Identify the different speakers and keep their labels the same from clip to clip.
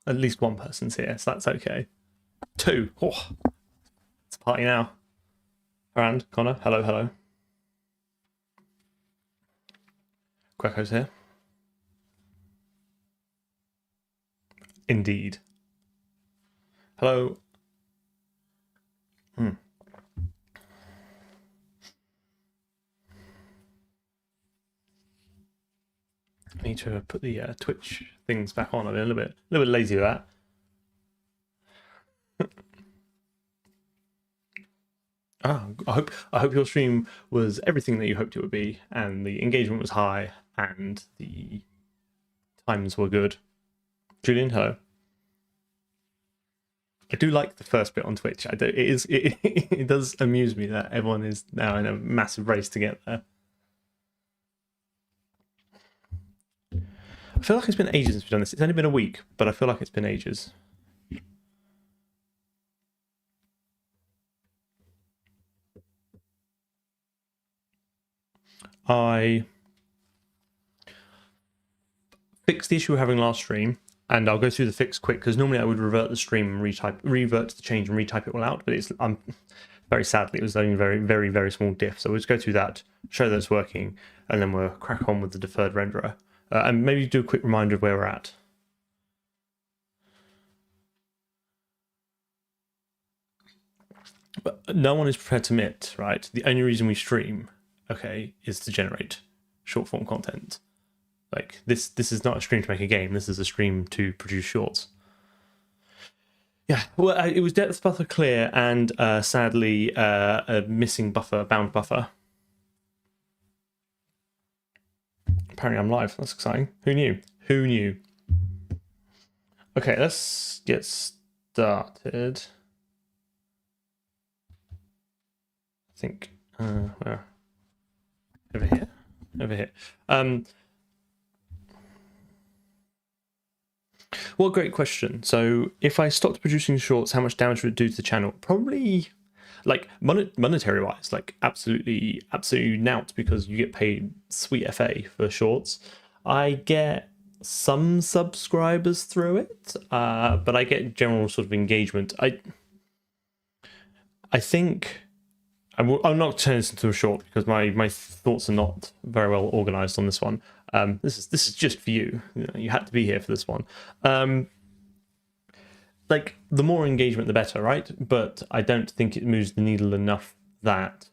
Speaker 1: at least one person's here, so that's okay. 2. Oh, it's a party now. Rand, Connor, hello, hello. Quacko's here. Indeed. Hello. I need to put the Twitch things back on. I'm a little bit lazy with that. I hope your stream was everything that you hoped it would be, and the engagement was high, and the times were good. Julian, hello. I do like the first bit on Twitch. It does amuse me that everyone is now in a massive race to get there. I feel like it's been ages since we've done this. It's only been a week, but I feel like it's been ages. I fixed the issue we're having last stream, and I'll go through the fix quick, because normally I would revert the stream and revert the change and retype it all out, but very sadly, it was only a very, very, very small diff. So we'll just go through that, show that it's working, and then we'll crack on with the deferred renderer. And maybe do a quick reminder of where we're at. But no one is prepared to admit, right? The only reason we stream, okay, is to generate short form content. Like this is not a stream to make a game. This is a stream to produce shorts. Yeah, well, it was depth buffer clear, and sadly, a missing buffer, bound buffer. Apparently I'm live. That's exciting. Who knew? Who knew? Okay, let's get started. I think where? Over here. Over here. Well, great question. So if I stopped producing shorts, how much damage would it do to the channel? Probably, like, monetary wise, like absolutely nout, because you get paid sweet FA for shorts. I get some subscribers through it, but I get general sort of engagement. I think I'm not turning this into a short, because my thoughts are not very well organized on this one. This is just for you. You had to be here for this one. Like, the more engagement, the better, right? But I don't think it moves the needle enough that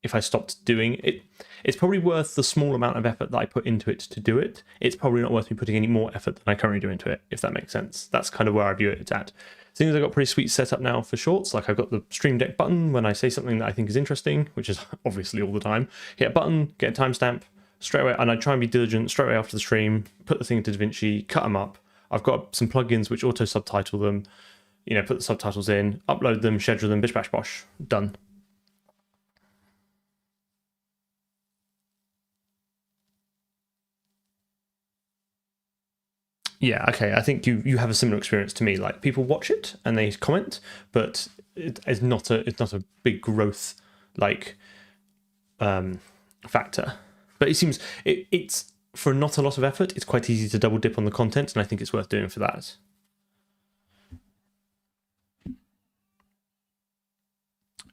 Speaker 1: if I stopped doing it, it's probably worth the small amount of effort that I put into it to do it. It's probably not worth me putting any more effort than I currently do into it, if that makes sense. That's kind of where I view it at. Seeing as I've got pretty sweet setup now for shorts, like I've got the Stream Deck button when I say something that I think is interesting, which is obviously all the time. Hit a button, get a timestamp straight away, and I try and be diligent straight away after the stream, put the thing into DaVinci, cut them up. I've got some plugins which auto subtitle them, you know, put the subtitles in, upload them, schedule them, bish bash bosh, done. Yeah, okay, I think you have a similar experience to me. Like, people watch it and they comment, but it's not a big growth like factor. But it seems it's for not a lot of effort, it's quite easy to double dip on the content, and I think it's worth doing for that.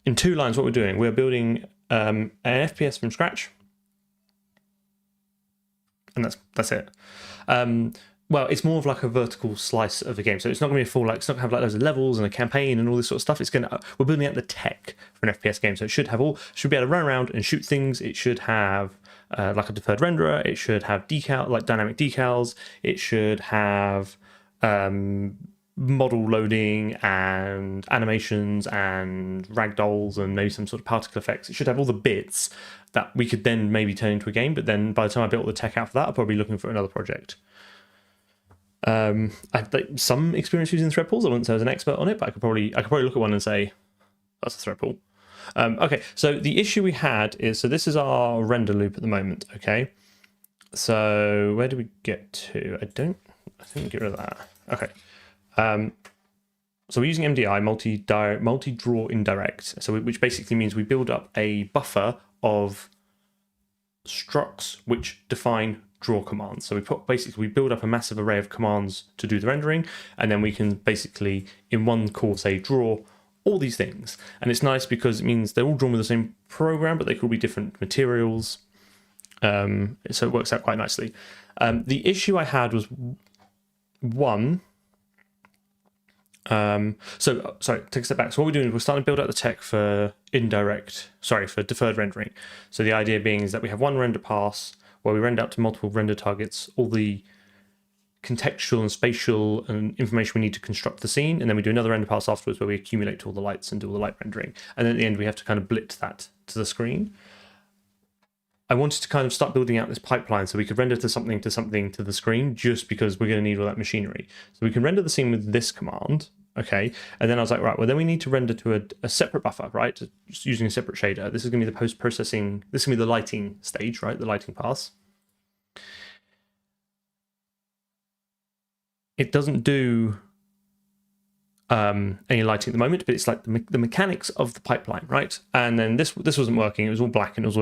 Speaker 1: In 2 lines, what we're doing, we're building an FPS from scratch, and that's it. Well, it's more of like a vertical slice of the game, so it's not going to be a full, like, it's not going to have like loads of levels and a campaign and all this sort of stuff. We're building out the tech for an FPS game, so it should be able to run around and shoot things. It should have like a deferred renderer. It should have dynamic decals. It should have model loading and animations and ragdolls and maybe some sort of particle effects. It should have all the bits that we could then maybe turn into a game. But then by the time I built the tech out for that, I'll probably be looking for another project. I've some experience using thread pools. I wouldn't say I was an expert on it, but I could probably look at one and say that's a thread pool. Okay, so the issue we had is, so this is our render loop at the moment. Okay, so where do we get to? I think we get rid of that. Okay, so we're using MDI, multi-draw indirect. So which basically means we build up a buffer of structs which define draw commands. So we build up a massive array of commands to do the rendering, and then we can basically in one call say draw all these things. And it's nice because it means they're all drawn with the same program, but they could be different materials. So it works out quite nicely. The issue I had was one. Sorry, take a step back. So what we're doing is we're starting to build out the tech for for deferred rendering. So the idea being is that we have one render pass where we render out to multiple render targets, all the contextual and spatial and information we need to construct the scene, and then we do another render pass afterwards where we accumulate all the lights and do all the light rendering. And then at the end we have to kind of blitz that to the screen. I wanted to kind of start building out this pipeline so we could render to something to the screen, just because we're going to need all that machinery. So we can render the scene with this command, okay? And then I was like, right, well, then we need to render to a separate buffer, right? Just using a separate shader. This is going to be the post-processing, this is going to be the lighting stage, right? The lighting pass. It doesn't do any lighting at the moment, but it's like the mechanics of the pipeline, right? And then this wasn't working. It was all black, and it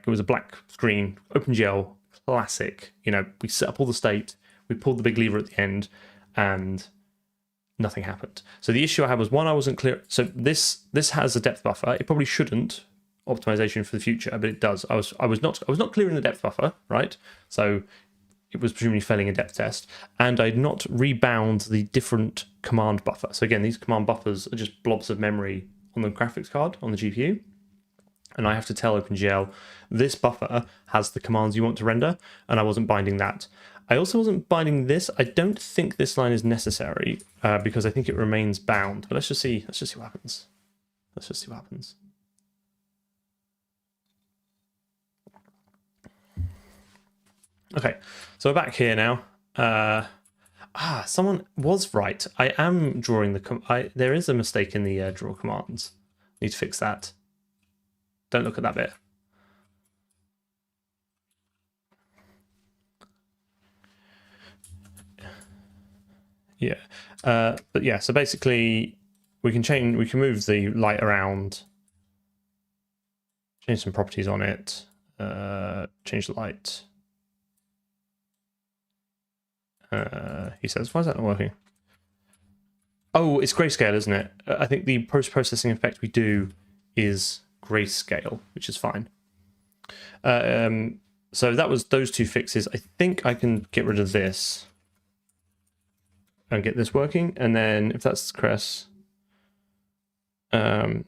Speaker 1: was a black screen. OpenGL classic. You know, we set up all the state, we pulled the big lever at the end, and nothing happened. So the issue I had was, one, I wasn't clear. So this has a depth buffer. It probably shouldn't optimization for the future, but it does. I was not clear in the depth buffer, right? So it was presumably failing a depth test, and I'd not rebound the different command buffer. So again, these command buffers are just blobs of memory on the graphics card on the GPU, and I have to tell OpenGL this buffer has the commands you want to render, and I wasn't binding that. I also wasn't binding this. I don't think this line is necessary because I think it remains bound. But let's just see what happens. Let's just see what happens. Okay, so we're back here now. Someone was right. I am drawing there is a mistake in the draw commands. Need to fix that. Don't look at that bit. Yeah, but yeah. So basically, we can move the light around, change some properties on it, change the light. He says, why is that not working? Oh, it's grayscale, isn't it? I think the post-processing effect we do is grayscale, which is fine. So that was those two fixes. I think I can get rid of this and get this working. And then if that's Cress, then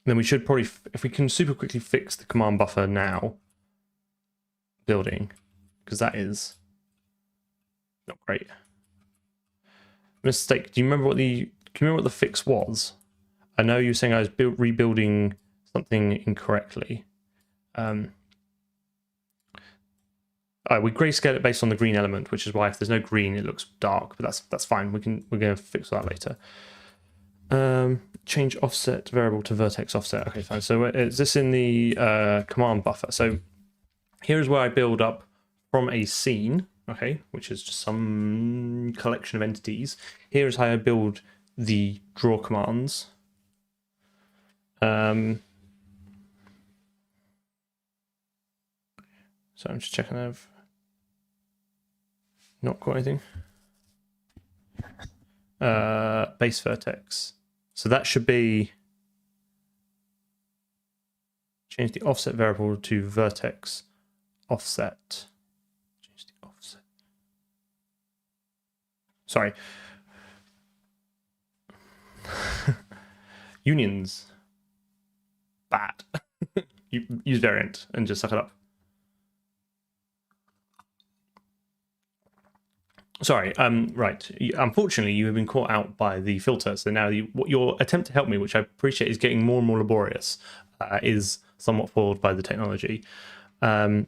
Speaker 1: we should probably, if we can super quickly fix the command buffer now, building, because that is not great. Mistake. Do you remember what the fix was? I know you were saying I was rebuilding something incorrectly. We grayscale it based on the green element, which is why if there's no green, it looks dark. But that's fine. We're going to fix that later. Change offset variable to vertex offset. Okay, fine. So is this in the command buffer? So here is where I build up from a scene. Okay, which is just some collection of entities. Here is how I build the draw commands. So I'm just checking I've not got anything. Base vertex. So that should be, change the offset variable to vertex offset. Change the offset. Sorry. Unions. Bad. You use variant and just suck it up. Sorry, right. Unfortunately, you have been caught out by the filter. So now your attempt to help me, which I appreciate is getting more and more laborious, is somewhat foiled by the technology. The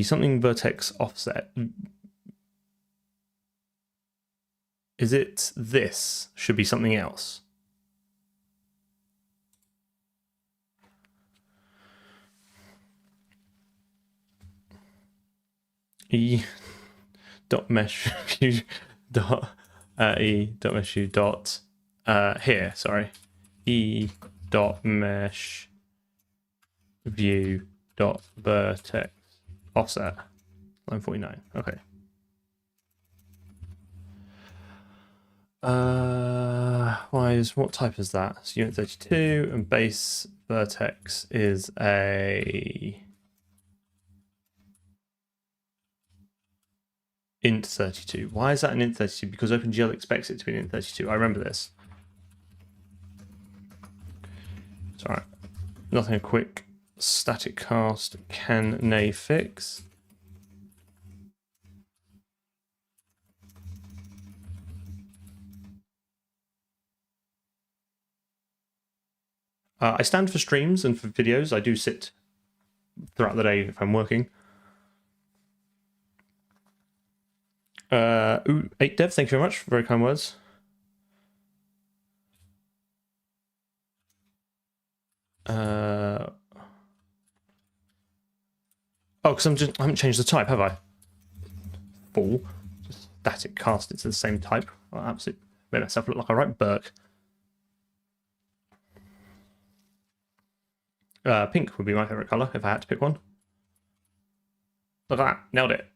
Speaker 1: something vertex offset. Is it this? Should be something else. E dot mesh view dot e dot mesh view dot here, sorry, e dot mesh view dot vertex offset. Line 49. Okay. What type is that? So unit 32 and base vertex is a int 32. Why is that an int 32? Because OpenGL expects it to be an int 32. I remember this. It's all right. Nothing a quick static cast can nay fix. I stand for streams and for videos. I do sit throughout the day if I'm working. 8dev, thank you very much. Very kind words. Oh, because I haven't changed the type, have I? Fool. Just static cast it to the same type. Oh, absolutely made myself look like a right Burke. Pink would be my favorite color if I had to pick one. Look at that, nailed it.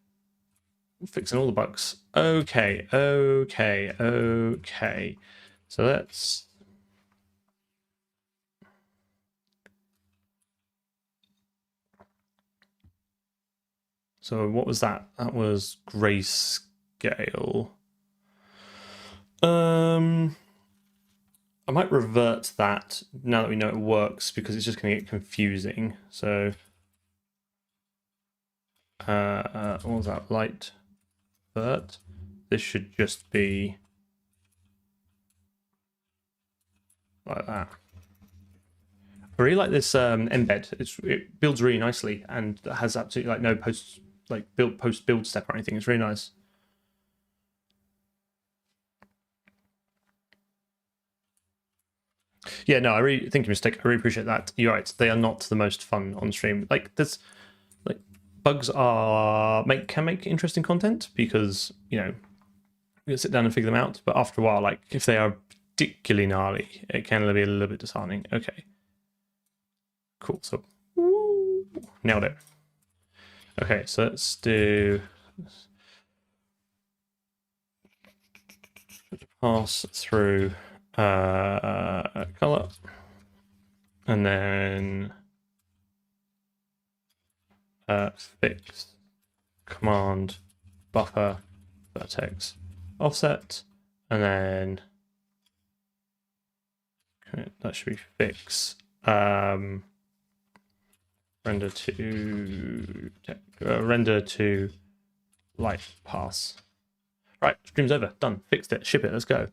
Speaker 1: Fixing all the bugs. Okay. So let's. So what was that? That was grayscale. I might revert that now that we know it works because it's just going to get confusing. So, what was that? Light vert. This should just be like that. I really like this embed. It builds really nicely and has absolutely like no post build step or anything. It's really nice. Yeah, no, I really think you're mistake. I really appreciate that. You're right. They are not the most fun on stream. Like there's like bugs can make interesting content because you know you sit down and figure them out. But after a while, like if they are particularly gnarly, it can be a little bit disheartening. Okay, cool. So nailed it. Okay, so let's do pass through color, and then fix command buffer vertex offset, and then that should be fix render to light pass. Right, stream's over, done, fixed it, ship it, let's go.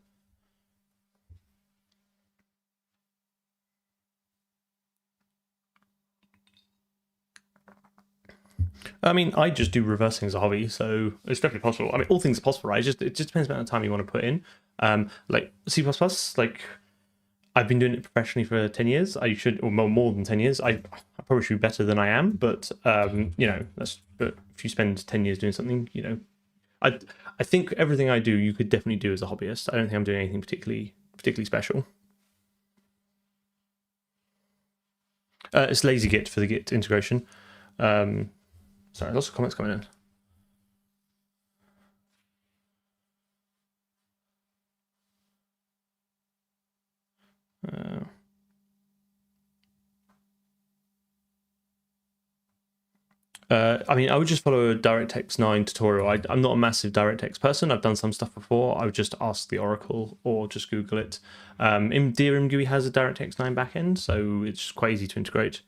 Speaker 1: I mean, I just do reversing as a hobby, so it's definitely possible. I mean, all things are possible, right? It just depends on the amount of time you want to put in. Like C++, like I've been doing it professionally for 10 years. I should, or more than 10 years. I probably should be better than I am, but you know, but if you spend 10 years doing something, you know, I think everything I do, you could definitely do as a hobbyist. I don't think I'm doing anything particularly special. It's lazy Git for the Git integration. Sorry, lots of comments coming in. I mean, I would just follow a DirectX 9 tutorial. I'm not a massive DirectX person. I've done some stuff before. I would just ask the Oracle or just Google it. Dear ImGui has a DirectX 9 backend, so it's quite easy to integrate.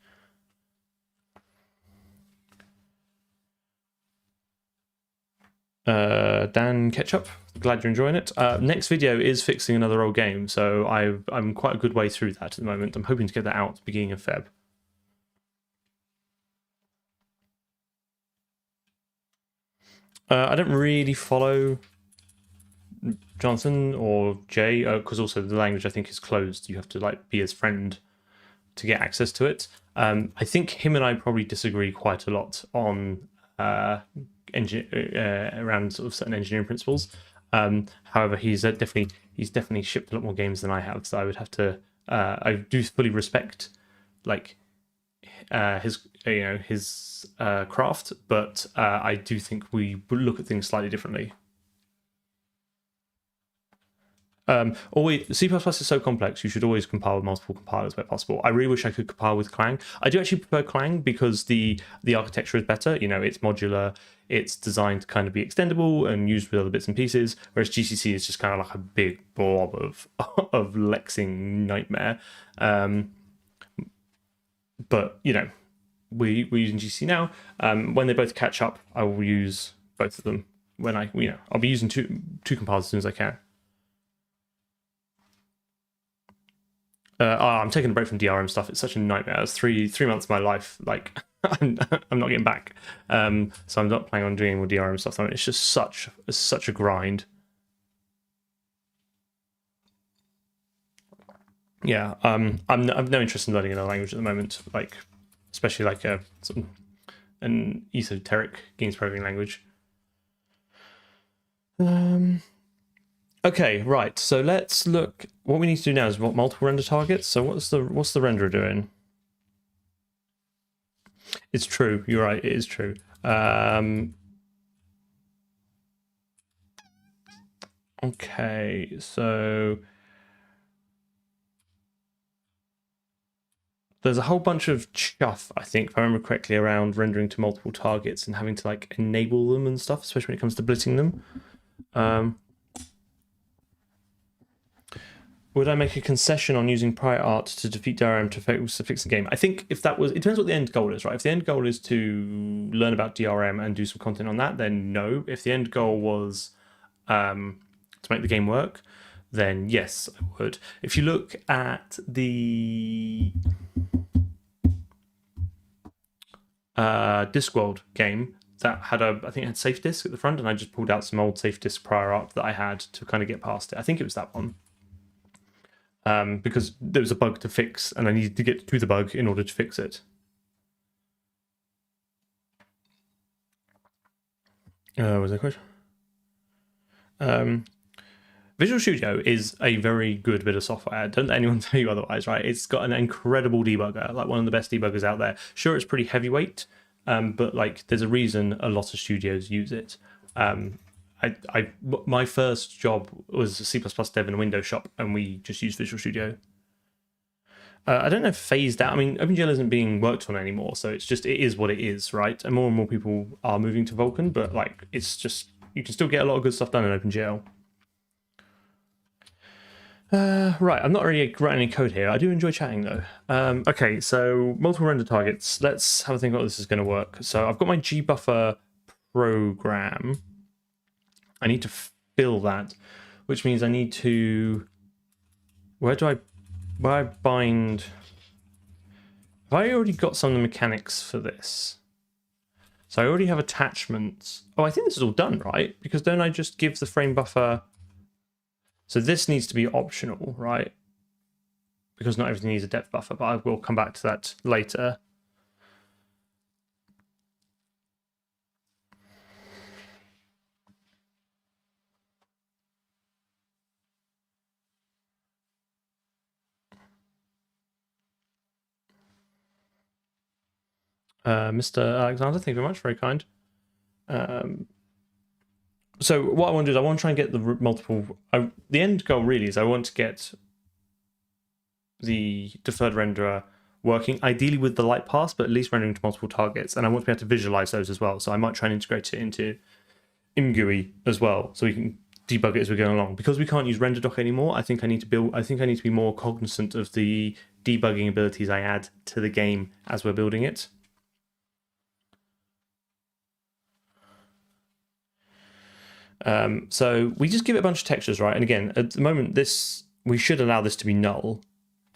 Speaker 1: Dan Ketchup, glad you're enjoying it. Next video is fixing another old game, so I'm quite a good way through that at the moment. I'm hoping to get that out at the beginning of Feb. I don't really follow Jonathan or Jay because also the language I think is closed. You have to like be his friend to get access to it. I think him and I probably disagree quite a lot on around sort of certain engineering principles. However, he's definitely shipped a lot more games than I have, so I would have to. I do fully respect like his craft, but I do think we look at things slightly differently. C++ is so complex, you should always compile with multiple compilers where possible. I really wish I could compile with Clang. I do actually prefer Clang because the architecture is better. It's modular, it's designed to kind of be extendable and used with other bits and pieces, whereas GCC is just kind of like a big blob of lexing nightmare. But we're using GCC now. When they both catch up, I will use both of them. When I'll be using two compilers as soon as I can. I'm taking a break from DRM stuff. It's such a nightmare. It's 3 months of my life. Like I'm not getting back. So I'm not planning on doing more DRM stuff. I mean, it's just such a grind. Yeah. I've no interest in learning another language at the moment. Like, especially like an esoteric games programming language. Okay, right. So let's look. What we need to do now is multiple render targets. So what's the renderer doing? It's true. You're right. It is true. Okay, so there's a whole bunch of chuff, I think, if I remember correctly, around rendering to multiple targets and having to like enable them and stuff, especially when it comes to blitzing them. Would I make a concession on using prior art to defeat DRM to fix the game? I think if that was, it depends what the end goal is, right? If the end goal is to learn about DRM and do some content on that, then no. If the end goal was to make the game work, then yes, I would. If you look at the Discworld game, that had I think it had safe disk at the front, and I just pulled out some old safe disk prior art that I had to kind of get past it. I think it was that one. Because there was a bug to fix and I needed to get to the bug in order to fix it. Was there a question? Visual Studio is a very good bit of software. Don't let anyone tell you otherwise, right? It's got an incredible debugger, like one of the best debuggers out there. Sure, it's pretty heavyweight, but like there's a reason a lot of studios use it. My first job was a C++ dev in a Windows shop, and we just used Visual Studio. I don't know if phased out. I mean, OpenGL isn't being worked on anymore, so it is what it is, right? And more people are moving to Vulkan, but like it's just you can still get a lot of good stuff done in OpenGL. Right, I'm not really writing any code here. I do enjoy chatting though. Okay, so multiple render targets. Let's have a think about how this is going to work. So I've got my GBuffer program. I need to fill that, which means I need to. Where I bind? Have I already got some of the mechanics for this? So I already have attachments. Oh, I think this is all done, right? Because don't I just give the frame buffer? So this needs to be optional, right? Because not everything needs a depth buffer, but I will come back to that later. Mr. Alexander, thank you very much, very kind. So what I want to do is I want to try and get the multiple. The end goal really is I want to get the deferred renderer working, ideally with the light pass, but at least rendering to multiple targets. And I want to be able to visualize those as well. So I might try and integrate it into ImGUI as well, so we can debug it as we're going along. Because we can't use RenderDoc anymore, I think I need to be more cognizant of the debugging abilities I add to the game as we're building it. So we just give it a bunch of textures, right? And again, at the moment, we should allow this to be null,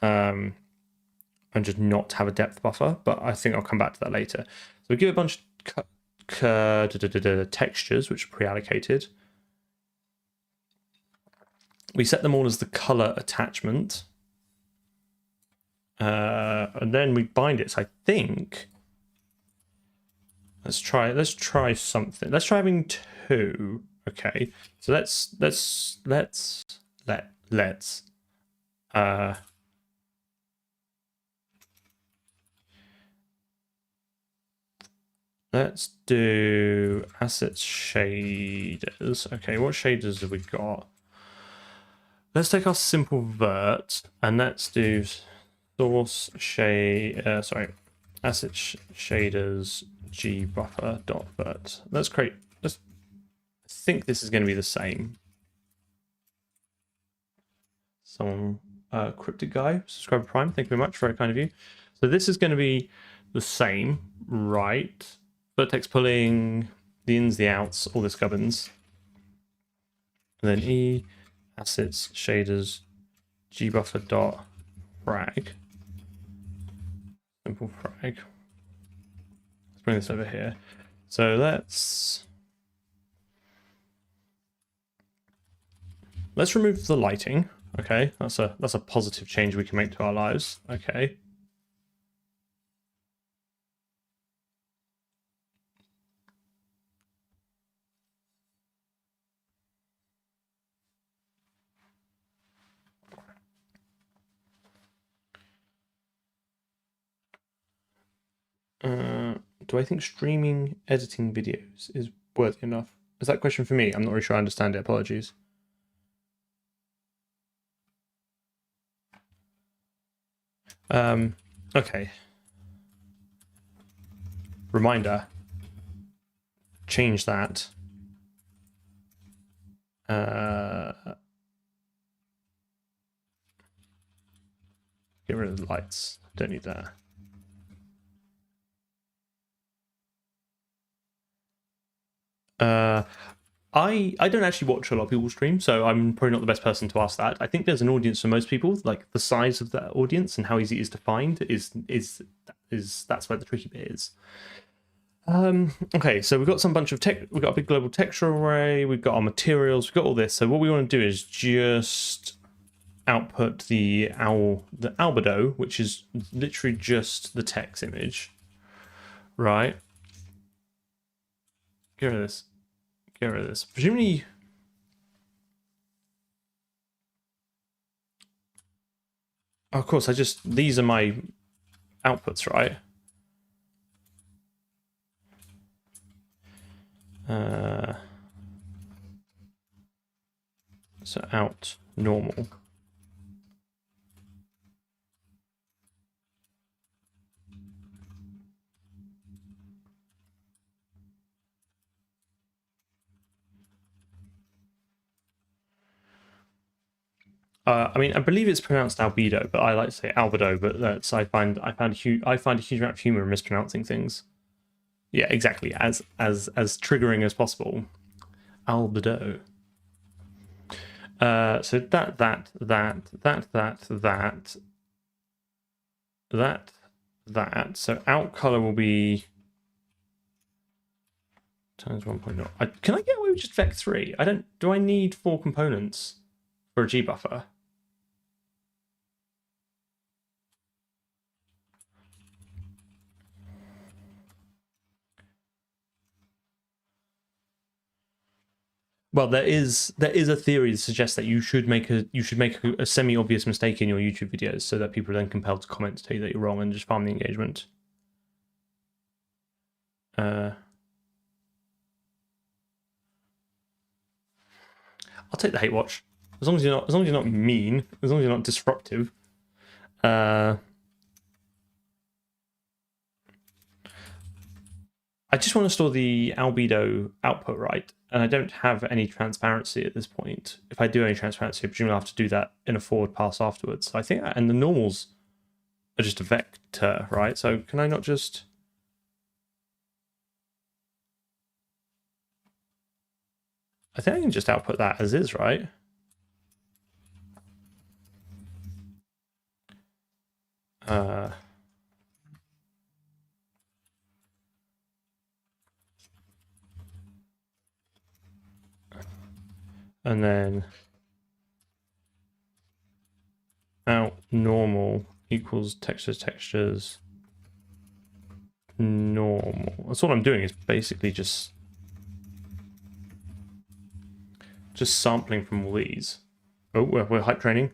Speaker 1: and just not have a depth buffer. But I think I'll come back to that later. So we give it a bunch of textures, which are pre-allocated. We set them all as the color attachment, and then we bind it. So I think let's try something. Let's try having 2. Okay, so let's Let's do assets shaders. Okay, what shaders have we got? Let's take our simple vert and let's do source shade. Sorry, assets shaders GBuffer dot vert. Let's create. I think this is going to be the same. Someone, cryptic guy, subscriber prime. Thank you very much. Very kind of you. So this is going to be the same, right? Vertex pulling, the ins, the outs, all this gubbins. And then E, assets, shaders, gbuffer dot frag. Simple frag. Let's bring this over here. So let's remove the lighting. Okay, that's a positive change we can make to our lives. Okay. Do I think streaming editing videos is worthy enough? Is that a question for me? I'm not really sure I understand it. Apologies. Okay. Reminder. Change that. Get rid of the lights. Don't need that. I don't actually watch a lot of people stream, so I'm probably not the best person to ask that. I think there's an audience for most people. Like the size of that audience and how easy it is to find is that's where the tricky bit is. Okay, so we've got some bunch of tech. We've got a big global texture array. We've got our materials. We've got all this. So what we want to do is just output the albedo, which is literally just the text image, right? Get rid of this. Get rid of this. Presumably, of course, these are my outputs, right? So out normal. I mean, I believe it's pronounced albedo, but I like to say albedo. But I find a huge amount of humor in mispronouncing things. Yeah, exactly. As triggering as possible. Albedo. So that. So out color will be times 1.0. Can I get away with just vec3? I don't. Do I need 4 components for a gbuffer? Well, there is a theory that suggests that you should make a semi-obvious mistake in your YouTube videos so that people are then compelled to comment to tell you that you're wrong and just farm the engagement. I'll take the hate watch as long as you're not mean, as long as you're not disruptive. I just want to store the albedo output right, and I don't have any transparency at this point. If I do any transparency, I presume I'll have to do that in a forward pass afterwards. So I think, and the normals are just a vector, right? So can I not just... I think I can just output that as is, right? And then out normal equals textures normal. That's all I'm doing is basically just sampling from all these. Oh, we're hype training.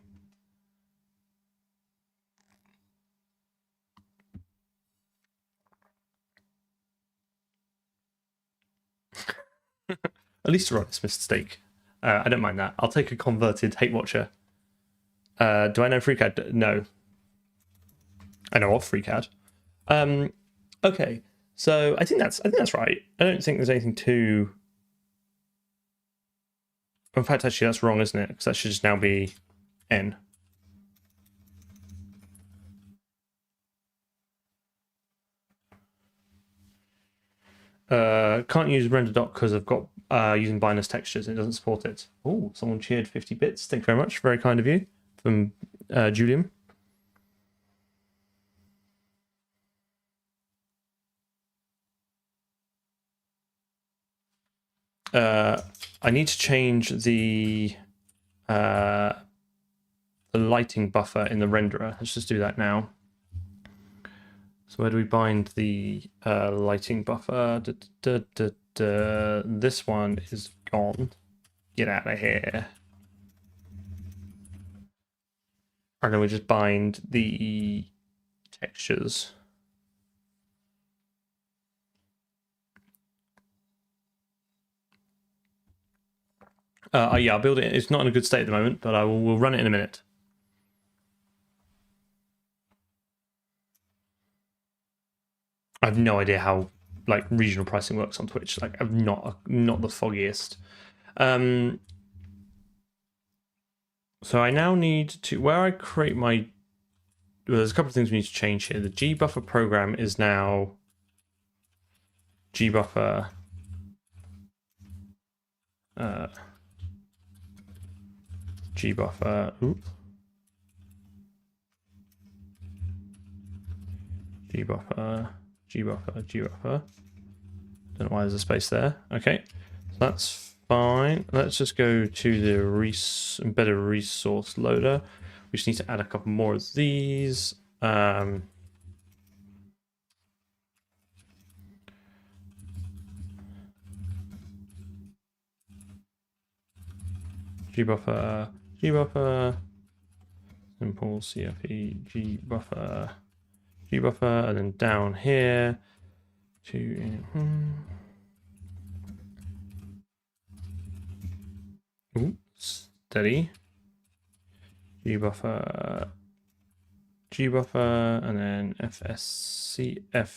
Speaker 1: least a honest mistake. I don't mind that. I'll take a converted hate watcher. Do I know FreeCAD? No. I know of FreeCAD. Okay, so I think that's right. I don't think there's anything too. In fact, actually, that's wrong, isn't it? Because that should just now be N. Can't use render.doc because I've got using binary textures and it doesn't support it. Oh, someone cheered 50 bits. Thank you very much. Very kind of you. From Julian. I need to change the lighting buffer in the renderer. Let's just do that now. So where do we bind the lighting buffer? This one is gone. Get out of here. And then we just bind the textures. Yeah, I'll build it. It's not in a good state at the moment, but we'll run it in a minute. I have no idea how like regional pricing works on Twitch. Like, I'm not the foggiest. So I now need to, where I create my, well, there's a couple of things we need to change here. The GBuffer program is now GBuffer GBuffer, oops. GBuffer. Don't know why there's a space there. Okay, so that's fine. Let's just go to the embedded resource loader. We just need to add a couple more of these. GBuffer, simple CFE, GBuffer, and then down here to steady GBuffer, and then FSCFE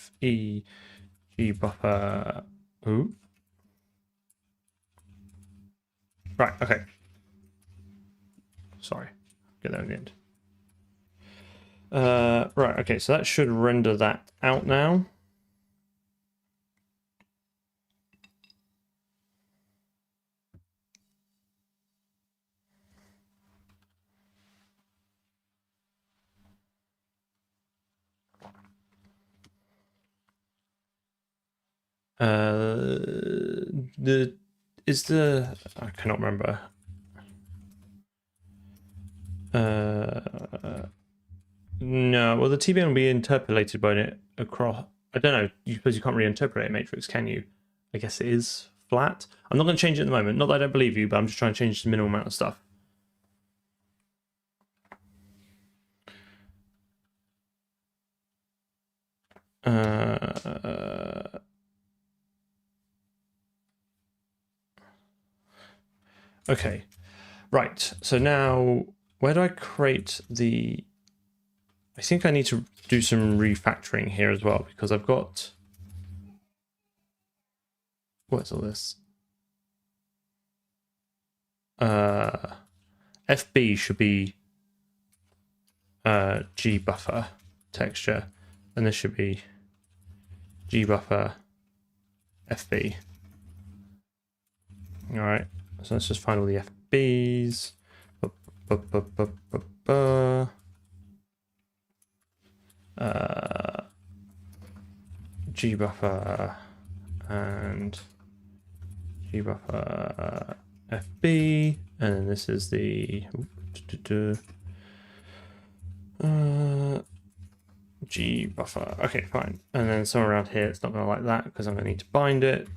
Speaker 1: GBuffer. Ooh. Right, okay. Sorry, get that in the end. Right, okay, so that should render that out now. I cannot remember. No, well, the TBN will be interpolated by it across. I don't know. You suppose you can't reinterpolate a matrix, can you? I guess it is flat. I'm not going to change it at the moment. Not that I don't believe you, but I'm just trying to change the minimal amount of stuff. Okay, right. So now, where do I create the? I think I need to do some refactoring here as well because I've got. What's all this? FB should be GBuffer texture, and this should be GBuffer FB. All right, so let's just find all the FBs. GBuffer and GBuffer FB, and then this is the GBuffer. Okay, fine. And then somewhere around here, it's not going to like that because I'm going to need to bind it.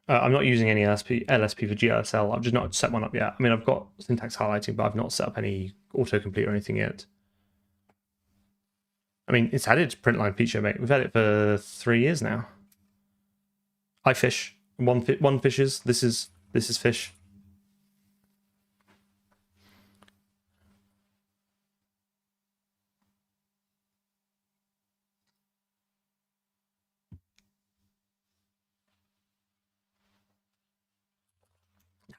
Speaker 1: I'm not using any LSP for GLSL. I've just not set one up yet. I mean, I've got syntax highlighting, but I've not set up any autocomplete or anything yet. I mean, it's added printline feature, mate. We've had it for 3 years now. I fish. One fishes. This is fish.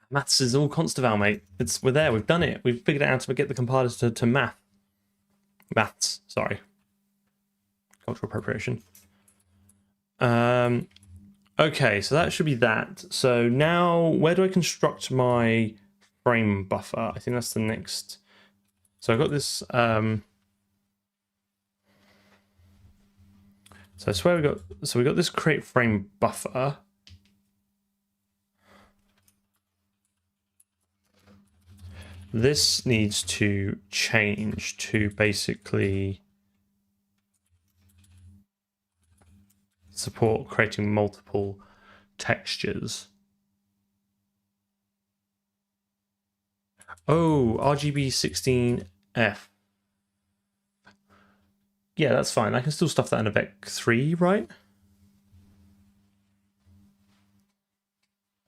Speaker 1: Maths is all constaval, mate. We're there. We've done it. We've figured out how to get the compilers to maths. Sorry. Cultural appropriation. Okay, so that should be that. So now, where do I construct my frame buffer? I think that's the next. So I've got this. So I swear we got this create frame buffer. This needs to change to basically support creating multiple textures. Oh, RGB 16F. Yeah, that's fine. I can still stuff that in a Vec3, right?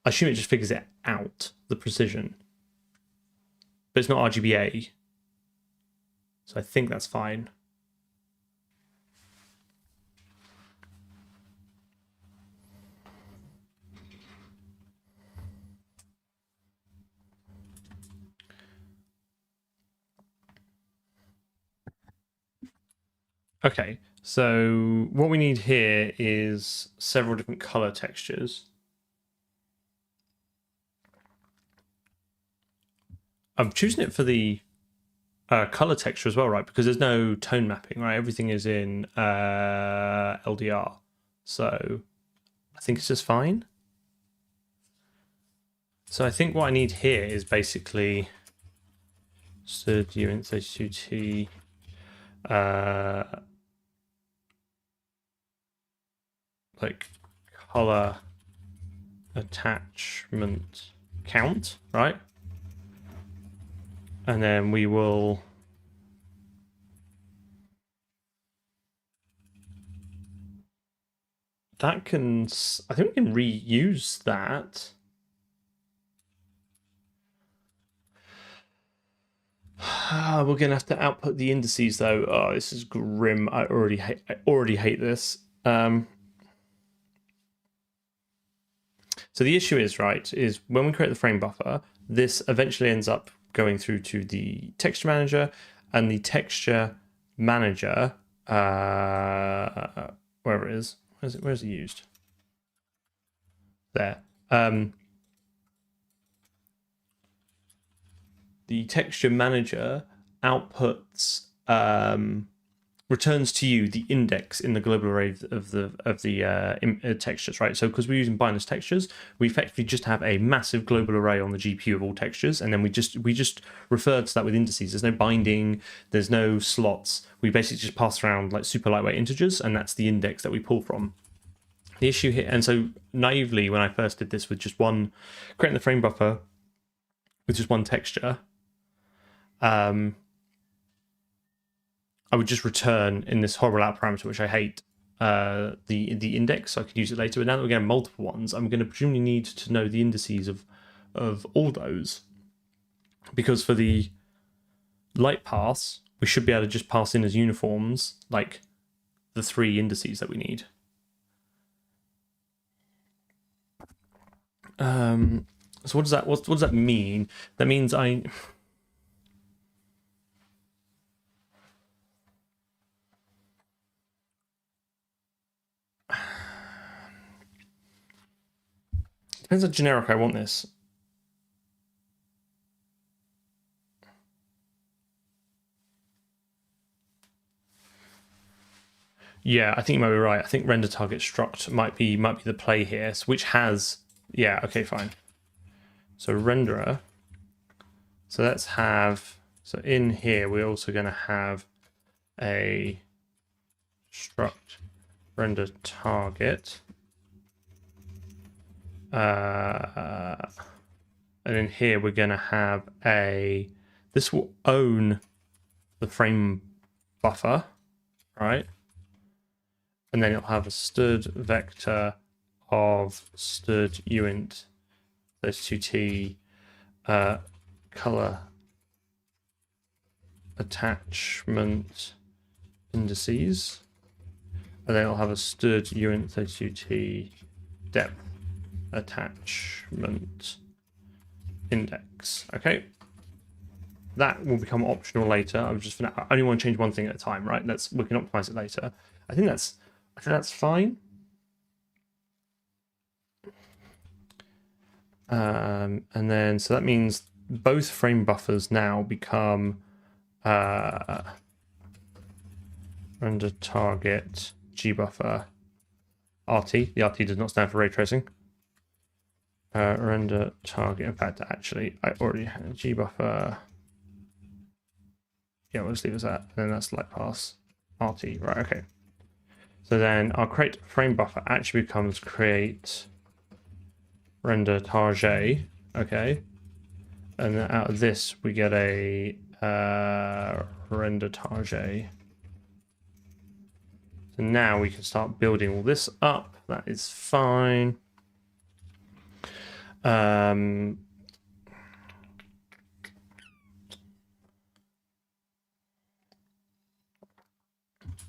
Speaker 1: I assume it just figures it out, the precision. But it's not RGBA. So I think that's fine. Okay, so what we need here is several different color textures. I'm choosing it for the color texture as well, right? Because there's no tone mapping, right? Everything is in LDR. So I think it's just fine. So I think what I need here is basically UNT like color attachment count, right? And then we will I think we can reuse that. We're gonna have to output the indices though. Oh, this is grim. I already hate this. So the issue is, right, is when we create the frame buffer, this eventually ends up going through to the texture manager, and the texture manager, wherever it is, where is it used? There. The texture manager outputs returns to you the index in the global array of the textures, right? So because we're using binary textures, we effectively just have a massive global array on the GPU of all textures, and then we just refer to that with indices. There's no binding, there's no slots. We basically just pass around like super lightweight integers, and that's the index that we pull from. The issue here, and so naively, when I first did this with just creating the frame buffer with just one texture, I would just return in this horrible out parameter, which I hate, the index, so I could use it later. But now that we're going to have multiple ones, I'm going to presumably need to know the indices of all those, because for the light paths, we should be able to just pass in as uniforms, like the 3 indices that we need. So what does that mean? That means depends how generic I want this. Yeah, I think you might be right. I think render target struct might be the play here, which has, yeah, okay, fine. So renderer. So let's have, so in here we're also going to have a struct render target. And in here we're going to have this will own the frame buffer, right? And then it'll have a stud vector of stud uint pt2 color attachment indices, and then it'll have a stud uint pt2 depth attachment index. Okay, that will become optional later. I only want to change one thing at a time, right? We can optimize it later. I think that's fine. And then so that means both frame buffers now become render target GBuffer RT. The RT does not stand for ray tracing. Render target. In fact, actually, I already had GBuffer. Yeah, we'll just leave it as that. And then that's light pass RT. Right. Okay. So then our create frame buffer actually becomes create render target. Okay. And then out of this we get a render target. So now we can start building all this up. That is fine.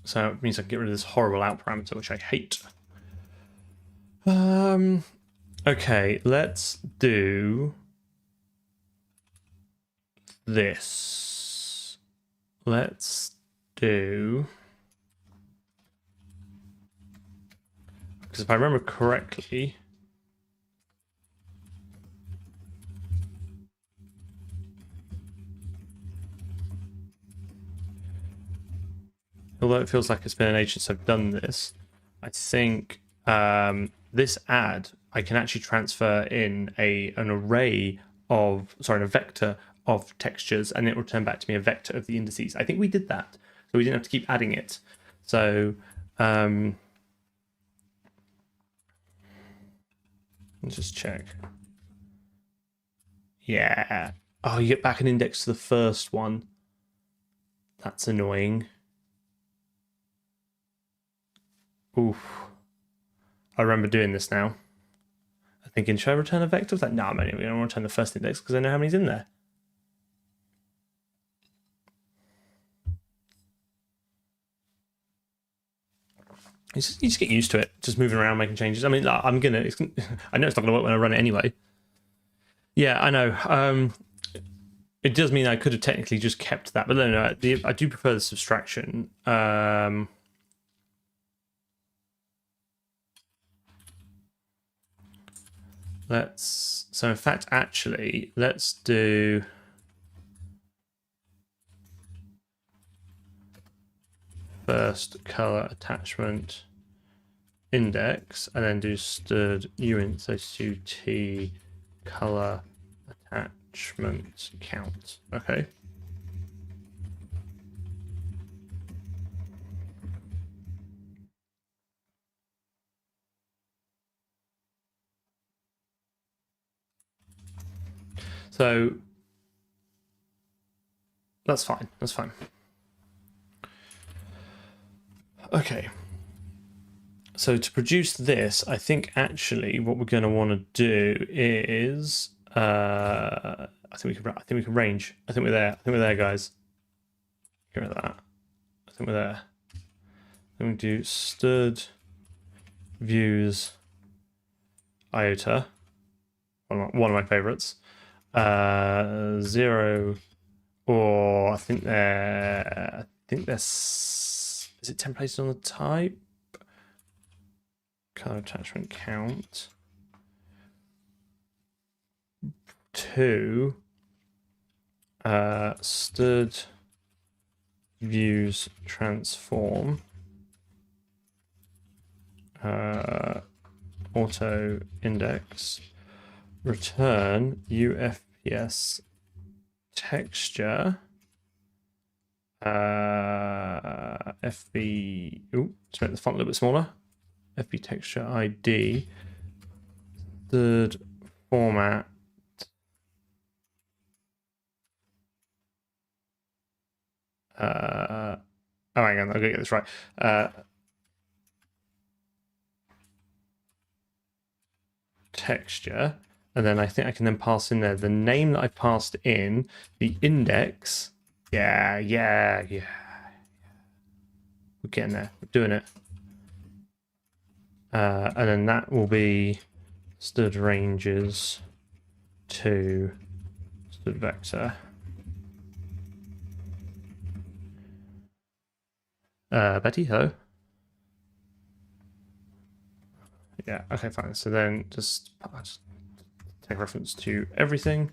Speaker 1: So it means I can get rid of this horrible out parameter, which I hate. Okay, let's do this. Let's do, because if I remember correctly, although it feels like it's been an age since I've done this, I think this add, I can actually transfer in a vector of textures, and it will return back to me a vector of the indices. I think we did that, so we didn't have to keep adding it. So let's just check. Yeah. Oh, you get back an index to the first one. That's annoying. Oof. I remember doing this now. I'm thinking, should I return a vector? I was like, no, I'm only going to return the first index because I know how many's in there. You just get used to it, just moving around, making changes. I mean, I know it's not gonna work when I run it anyway. Yeah, I know. It does mean I could have technically just kept that, but no, I do prefer the subtraction. So in fact, actually, let's do first color attachment index, and then do stud uint, so t color attachment count. Okay. So that's fine. That's fine. Okay. So to produce this, I think actually what we're going to want to do is I think we can range. I think we're there. I think we're there, guys. Get rid of that. I think we're there. Then we do stud views iota. One of my favorites. 0, or I think there's, is it templated on the type? Color attachment count. 2 stud views transform auto index return UFPS texture FB. Ooh, let's make the font a little bit smaller. FB texture ID Stud format. Oh, hang on, I'll get this right. Texture, and then I think I can then pass in there the name that I passed in, the index. Yeah. We're getting there. We're doing it. And then that will be stud ranges to stud vector. Betty, hello. Yeah, okay, fine. So then just take reference to everything.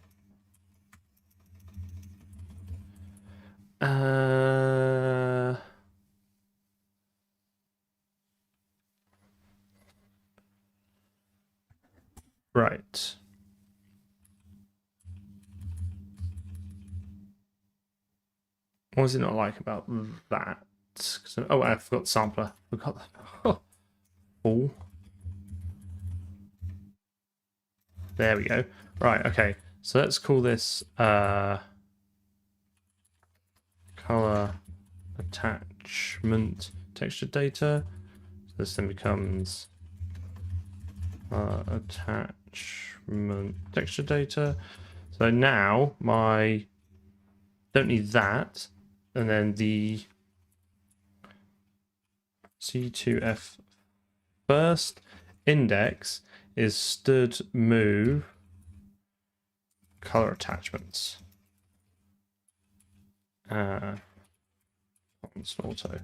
Speaker 1: Right. What was it not like about that? Oh, I forgot the sampler. Forgot that. Oh. There we go. Right, okay. So let's call this color attachment texture data. So this then becomes attachment texture data. So now my don't need that, and then the C2F first index is stud move color attachments. Auto.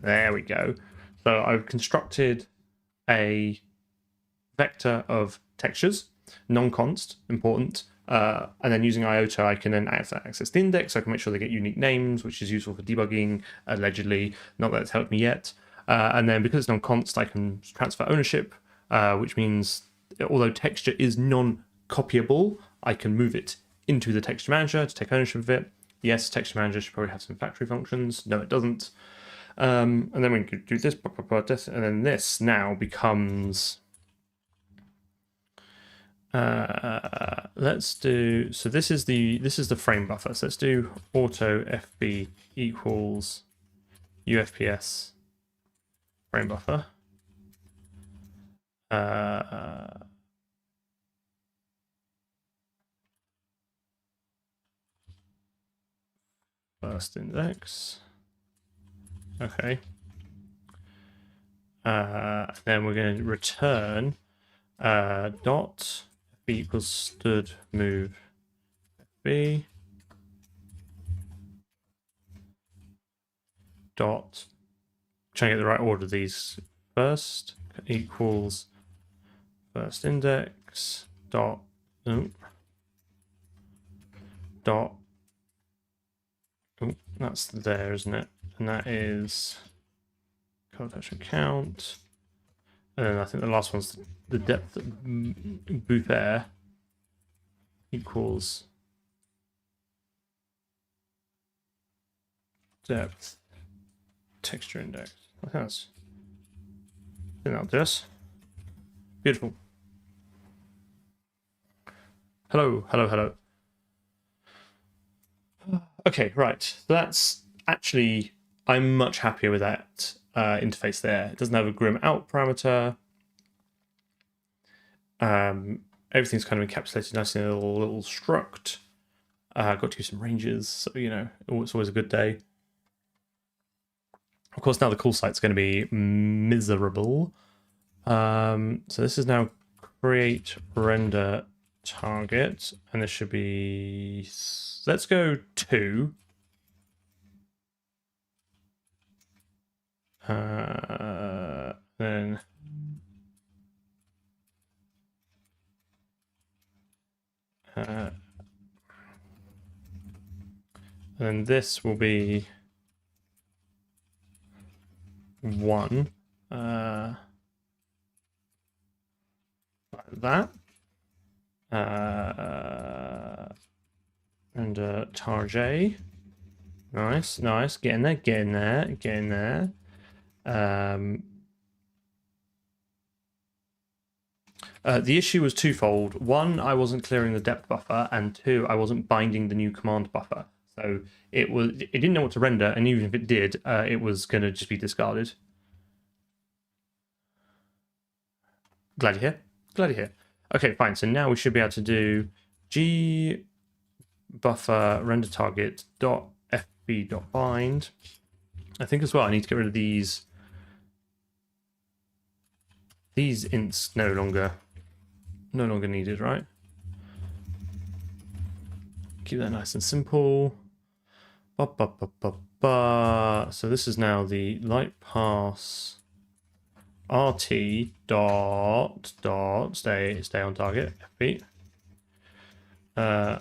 Speaker 1: There we go. So I've constructed a vector of textures, non-const, important, and then using IOTA, I can then access the index. So I can make sure they get unique names, which is useful for debugging, allegedly. Not that it's helped me yet. And then because it's non-const, I can transfer ownership, which means although texture is non-copyable, I can move it into the texture manager to take ownership of it. Yes, texture manager should probably have some factory functions. No, it doesn't. And then we can do this, and then this now becomes. Let's do. So this is the frame buffer. So let's do auto FB equals UFPS frame buffer. First index. Okay. Then we're going to return dot FB equals stud move FB dot. Trying to get the right order of these first equals first index dot dot. Oh, that's there, isn't it? And that is color attachment count. And then I think the last one's the depth of Buffer equals depth texture index. I think that'll do us. Beautiful. Hello. Okay, right. So that's actually, I'm much happier with that interface there. It doesn't have a grim out parameter. Everything's kind of encapsulated nicely in a little struct. Got to use some ranges, so you know, it's always a good day. Of course, now the call site's going to be miserable. So this is now create render target, and this should be, let's go 2. Then and this will be 1. Like that. And tar J. Nice. Getting there. The issue was twofold. One, I wasn't clearing the depth buffer, and two, I wasn't binding the new command buffer. So it didn't know what to render, and even if it did, it was going to just be discarded. Glad you're here. Glad you're here. Okay, fine. So now we should be able to do GBuffer render target dot fb dot bind. I think as well I need to get rid of these. These ints no longer needed, right? Keep that nice and simple. So this is now the light pass RT dot stay on target FB. And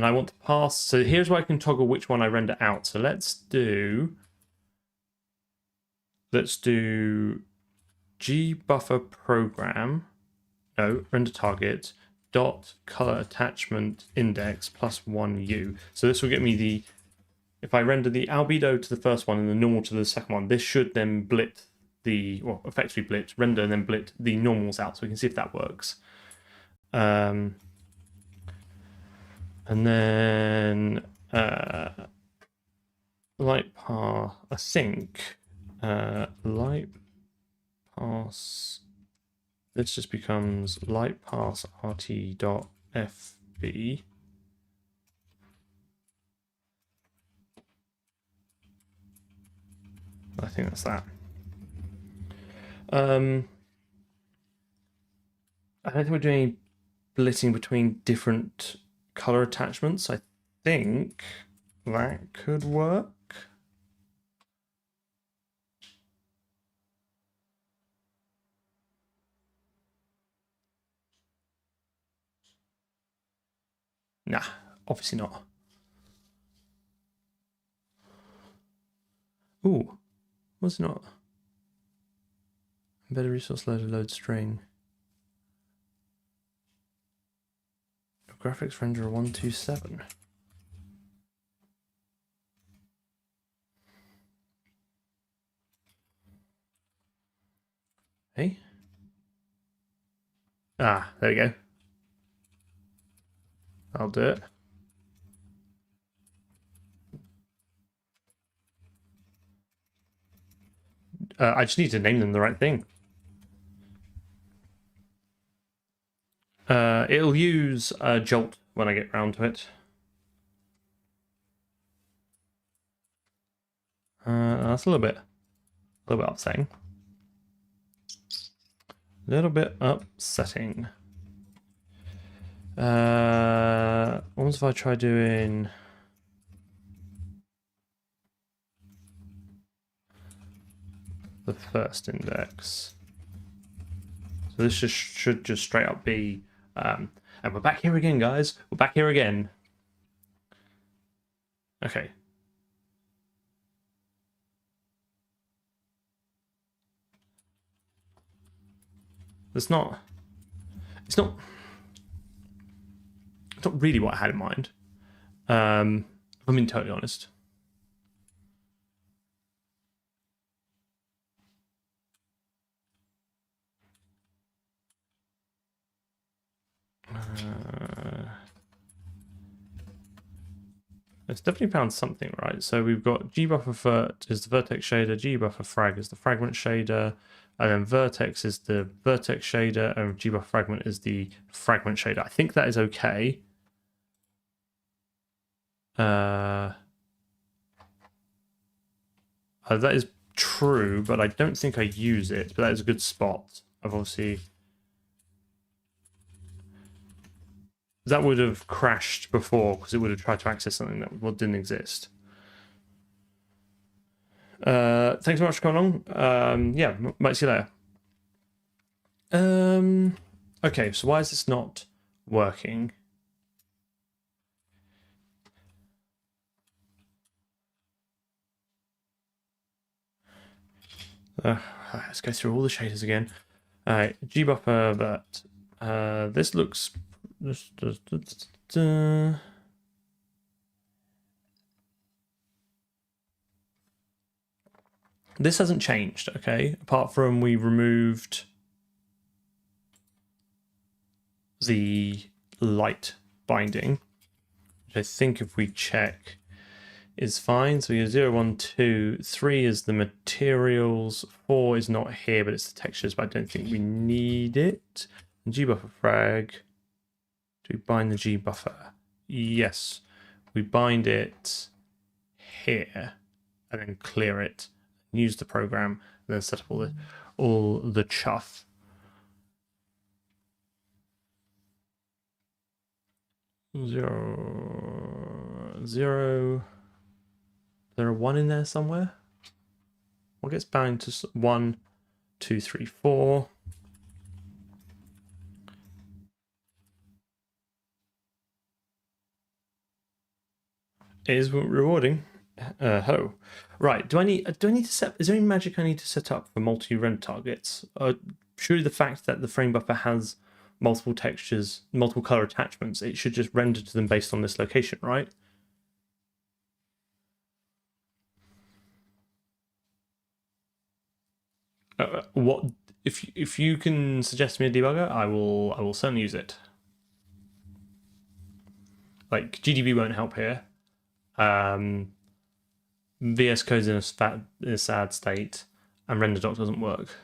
Speaker 1: I want to pass. So here's where I can toggle which one I render out. So let's do GBuffer program. No, render target dot color attachment index plus 1u. So this will get me the, if I render the albedo to the first one and the normal to the second one, this should then blit the, well, effectively blit, render and then blit the normals out. So we can see if that works. And then light pass, I think light pass, this just becomes light pass rt dot fb. I think that's that. I don't think we're doing any blitting between different color attachments. I think that could work. Nah, obviously not. Ooh, was not. Embedded resource loader load string. Graphics renderer 127. Hey. Ah, there we go. I'll do it. I just need to name them the right thing. It'll use Jolt when I get round to it. That's a little bit upsetting. A little bit upsetting. What if I try doing the first index? So this should just straight up be, and we're back here again, guys. We're back here again. Okay. It's not really what I had in mind. If I'm being totally honest. It's definitely found something, right? So we've got GBuffer vert is the vertex shader, GBuffer frag is the fragment shader, and then vertex is the vertex shader, and GBuffer fragment is the fragment shader. I think that is okay. That is true, but I don't think I use it. But that is a good spot. I've obviously. That would have crashed before because it would have tried to access something that didn't exist. Thanks so much for coming along. Yeah, might see you later. Okay, so why is this not working? Let's go through all the shaders again. All right, GBuffer, but this looks. This hasn't changed, okay? Apart from we removed the light binding, which I think if we check is fine. So we have 0, 1, 2, 3 is the materials, 4 is not here, but it's the textures, but I don't think we need it. And GBuffer frag, do we bind the GBuffer? Yes, we bind it here and then clear it, use the program, and then set up all the chuff. Zero. Is there a 1 in there somewhere? What gets bound to 1, 2, 3, 4? It is rewarding. Hello. Right. Do I need to set? Is there any magic I need to set up for multi-render targets? Surely the fact that the frame buffer has multiple textures, multiple color attachments, it should just render to them based on this location, right? What if you can suggest me a debugger, I will certainly use it. Like GDB won't help here. VS Code's in a sad state, and RenderDoc doesn't work.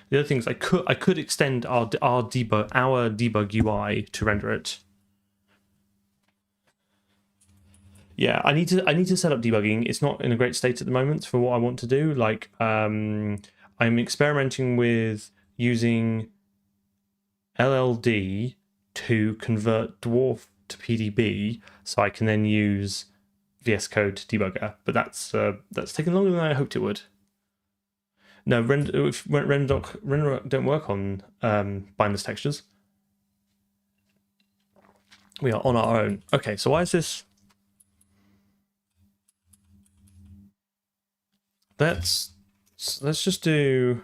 Speaker 1: The other thing is I could extend our debug UI to render it. Yeah, I need to set up debugging. It's not in a great state at the moment for what I want to do. Like I'm experimenting with using LLD to convert Dwarf to PDB, so I can then use VS Code debugger. But that's taken longer than I hoped it would. No, RenderDoc don't work on bindless textures. We are on our own. Okay, so why is this? Let's just do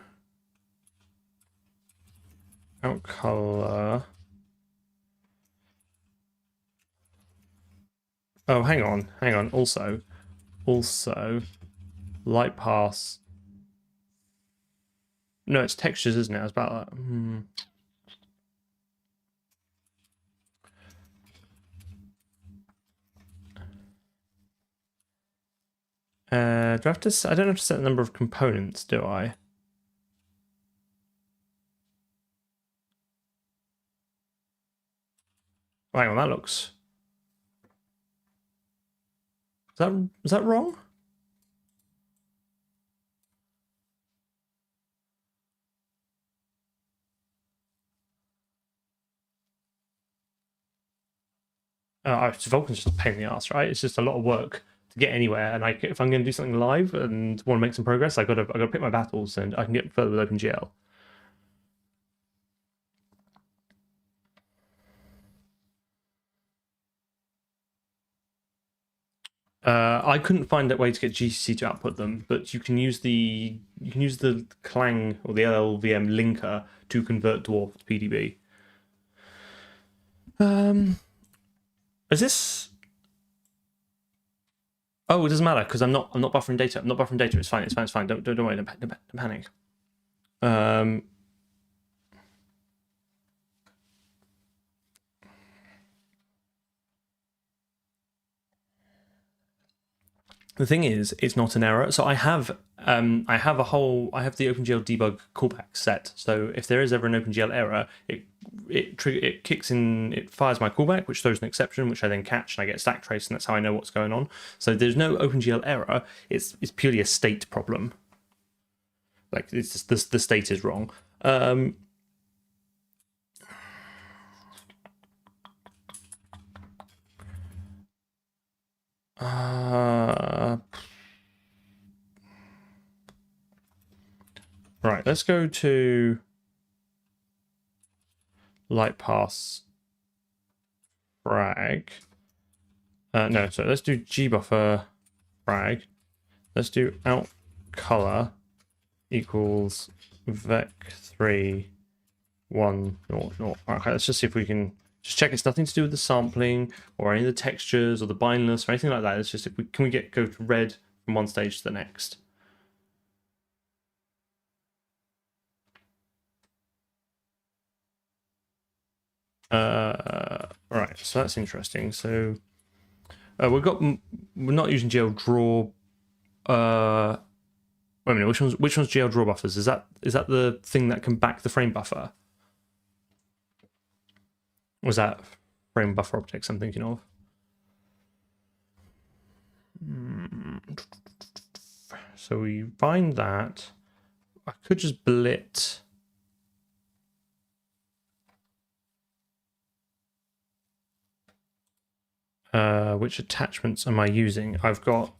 Speaker 1: out color. Oh, hang on. Also, light pass. No, it's textures, isn't it? It's about that. Do I have to? I don't have to set the number of components, do I? Hang on, that looks. Is that wrong? Vulkan's just a pain in the ass, right? It's just a lot of work to get anywhere, and if I'm going to do something live and want to make some progress, I got to pick my battles, and I can get further with OpenGL. I couldn't find a way to get GCC to output them, but you can use the Clang or the LLVM linker to convert Dwarf to PDB. Is this? Oh, it doesn't matter because I'm not buffering data. I'm not buffering data. It's fine. Don't worry. Don't panic. The thing is, it's not an error. So I have the OpenGL debug callback set. So if there is ever an OpenGL error, it kicks in, it fires my callback, which throws an exception, which I then catch and I get stack trace, and that's how I know what's going on. So there's no OpenGL error. It's purely a state problem. Like it's just, the state is wrong. Right, let's go to light pass frag. No, so let's do GBuffer frag. Let's do out color equals vec3 1 0 0. Okay, let's just see if we can just check it's nothing to do with the sampling or any of the textures or the bindless or anything like that. It's just if we go to red from one stage to the next. Right, so that's interesting. So we're not using GL draw. Wait a minute, which one's GL draw buffers? Is that the thing that can back the frame buffer? Was that frame buffer objects I'm thinking of? So we find that I could just blit. Which attachments am I using? I've got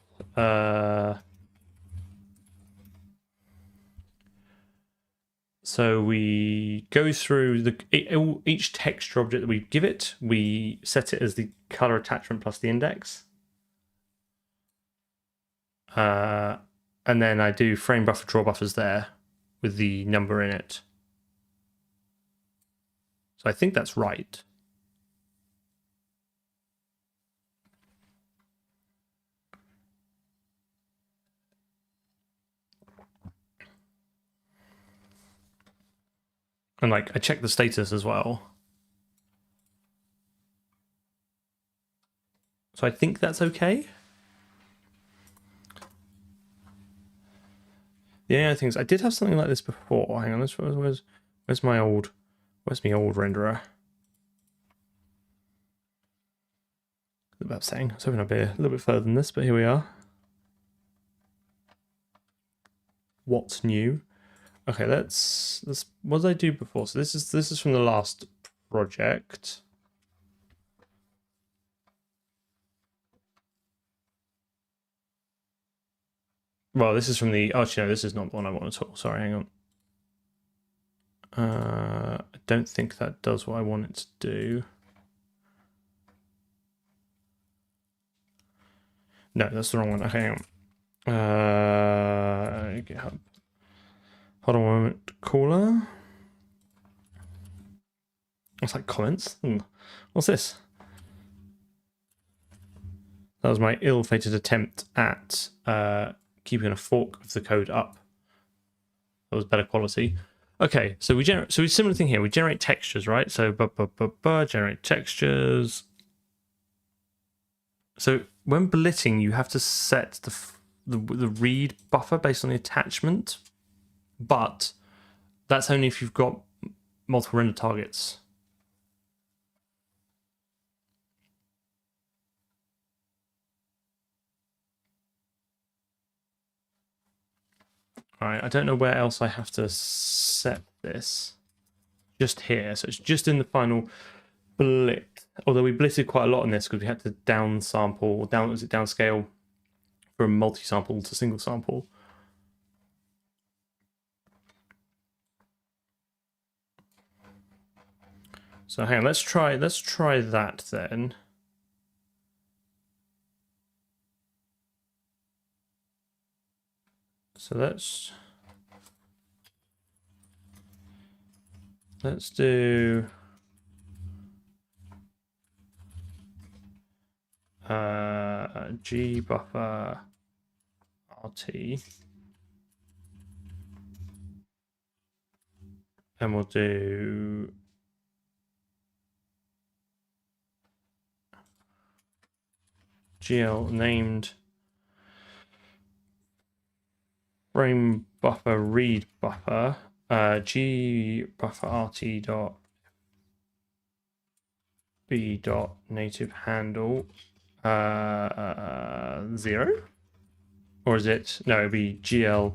Speaker 1: so we go through each texture object that we give it, we set it as the color attachment plus the index. And then I do frame buffer draw buffers there with the number in it. So I think that's right. And like I check the status as well. So I think that's okay. The only other things I did have something like this before. Hang on, where's my old renderer? About saying, I was hoping I'd be a little bit further than this, but here we are. What's new? Okay, let's what did I do before? So this is from the last project. Well, this is from the actually no, this is not the one I want at all. Sorry, hang on. I don't think that does what I want it to do. No, that's the wrong one. Okay, hang on. GitHub. Hold on a moment. Caller. It's like comments. What's this? That was my ill-fated attempt at keeping a fork of the code up. That was better quality. Okay, so we similar thing here. We generate textures, right? So generate textures. So when blitting, you have to set the read buffer based on the attachment, but that's only if you've got multiple render targets. All right, I don't know where else I have to set this. Just here, so it's just in the final blit. Although we blitted quite a lot in this because we had to downscale from multi-sample to single sample. So hang on, let's try that then. So let's do GBuffer RT, and we'll do GL named frame buffer read buffer GBuffer RT dot b dot native handle 0, or is it no? It'd be GL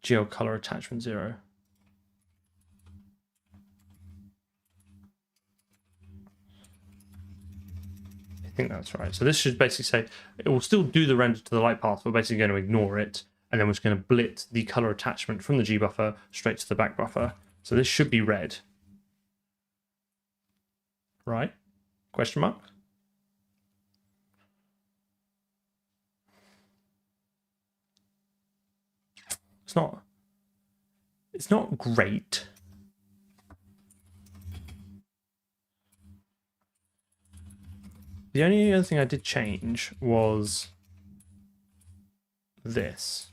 Speaker 1: GL color attachment 0. I think that's right. So this should basically say it will still do the render to the light path. We're basically going to ignore it, and then we're just going to blit the color attachment from the GBuffer straight to the back buffer. So this should be red, right? Question mark? It's not great. The only other thing I did change was this.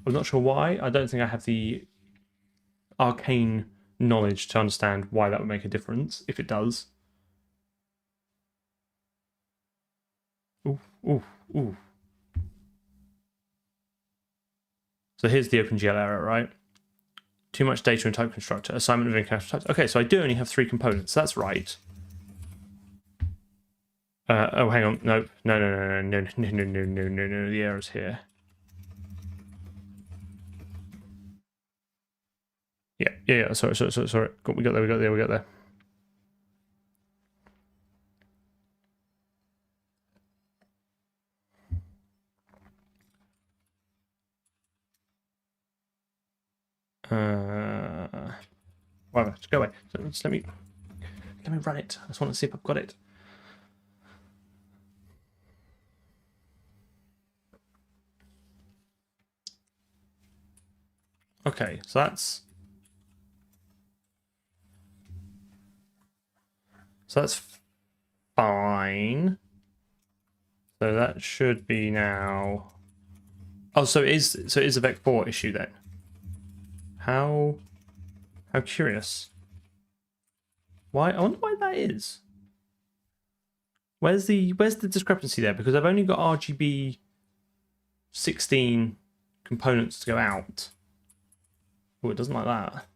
Speaker 1: I'm not sure why. I don't think I have the arcane knowledge to understand why that would make a difference, if it does. Ooh, ooh, ooh. So here's the OpenGL error, right? Too much data in type constructor, assignment of international types. Okay, so I do only have 3 components. That's right. Oh, hang on. No. The error's here. Yeah. Sorry. We got there. Whatever. Just go away. Just let me run it. I just want to see if I've got it. Okay, so that's fine. So that should be now. Oh, so it is a vec4 issue then. How curious. Why? I wonder why that is. Where's the discrepancy there? Because I've only got RGB 16 components to go out. Oh, it doesn't like that.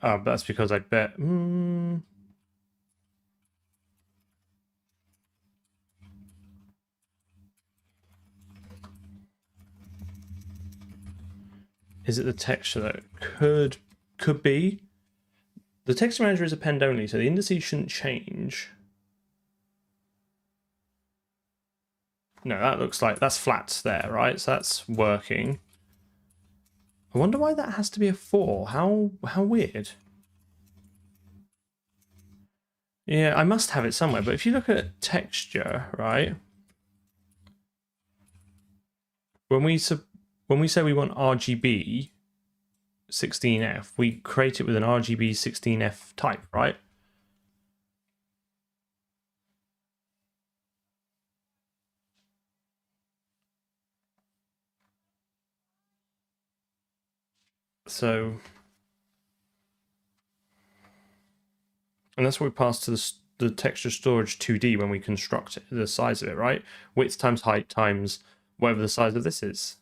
Speaker 1: Oh, but that's because I bet. Is it the texture that could be? The texture manager is append only, so the indices shouldn't change. No, that looks like that's flat there, right? So that's working. I wonder why that has to be a 4. How weird. Yeah, I must have it somewhere, but if you look at texture, right? When we say we want RGB 16F, we create it with an RGB 16F type, right? So, and that's what we pass to the texture storage 2D when we construct it, the size of it, right? Width times height times whatever the size of this is.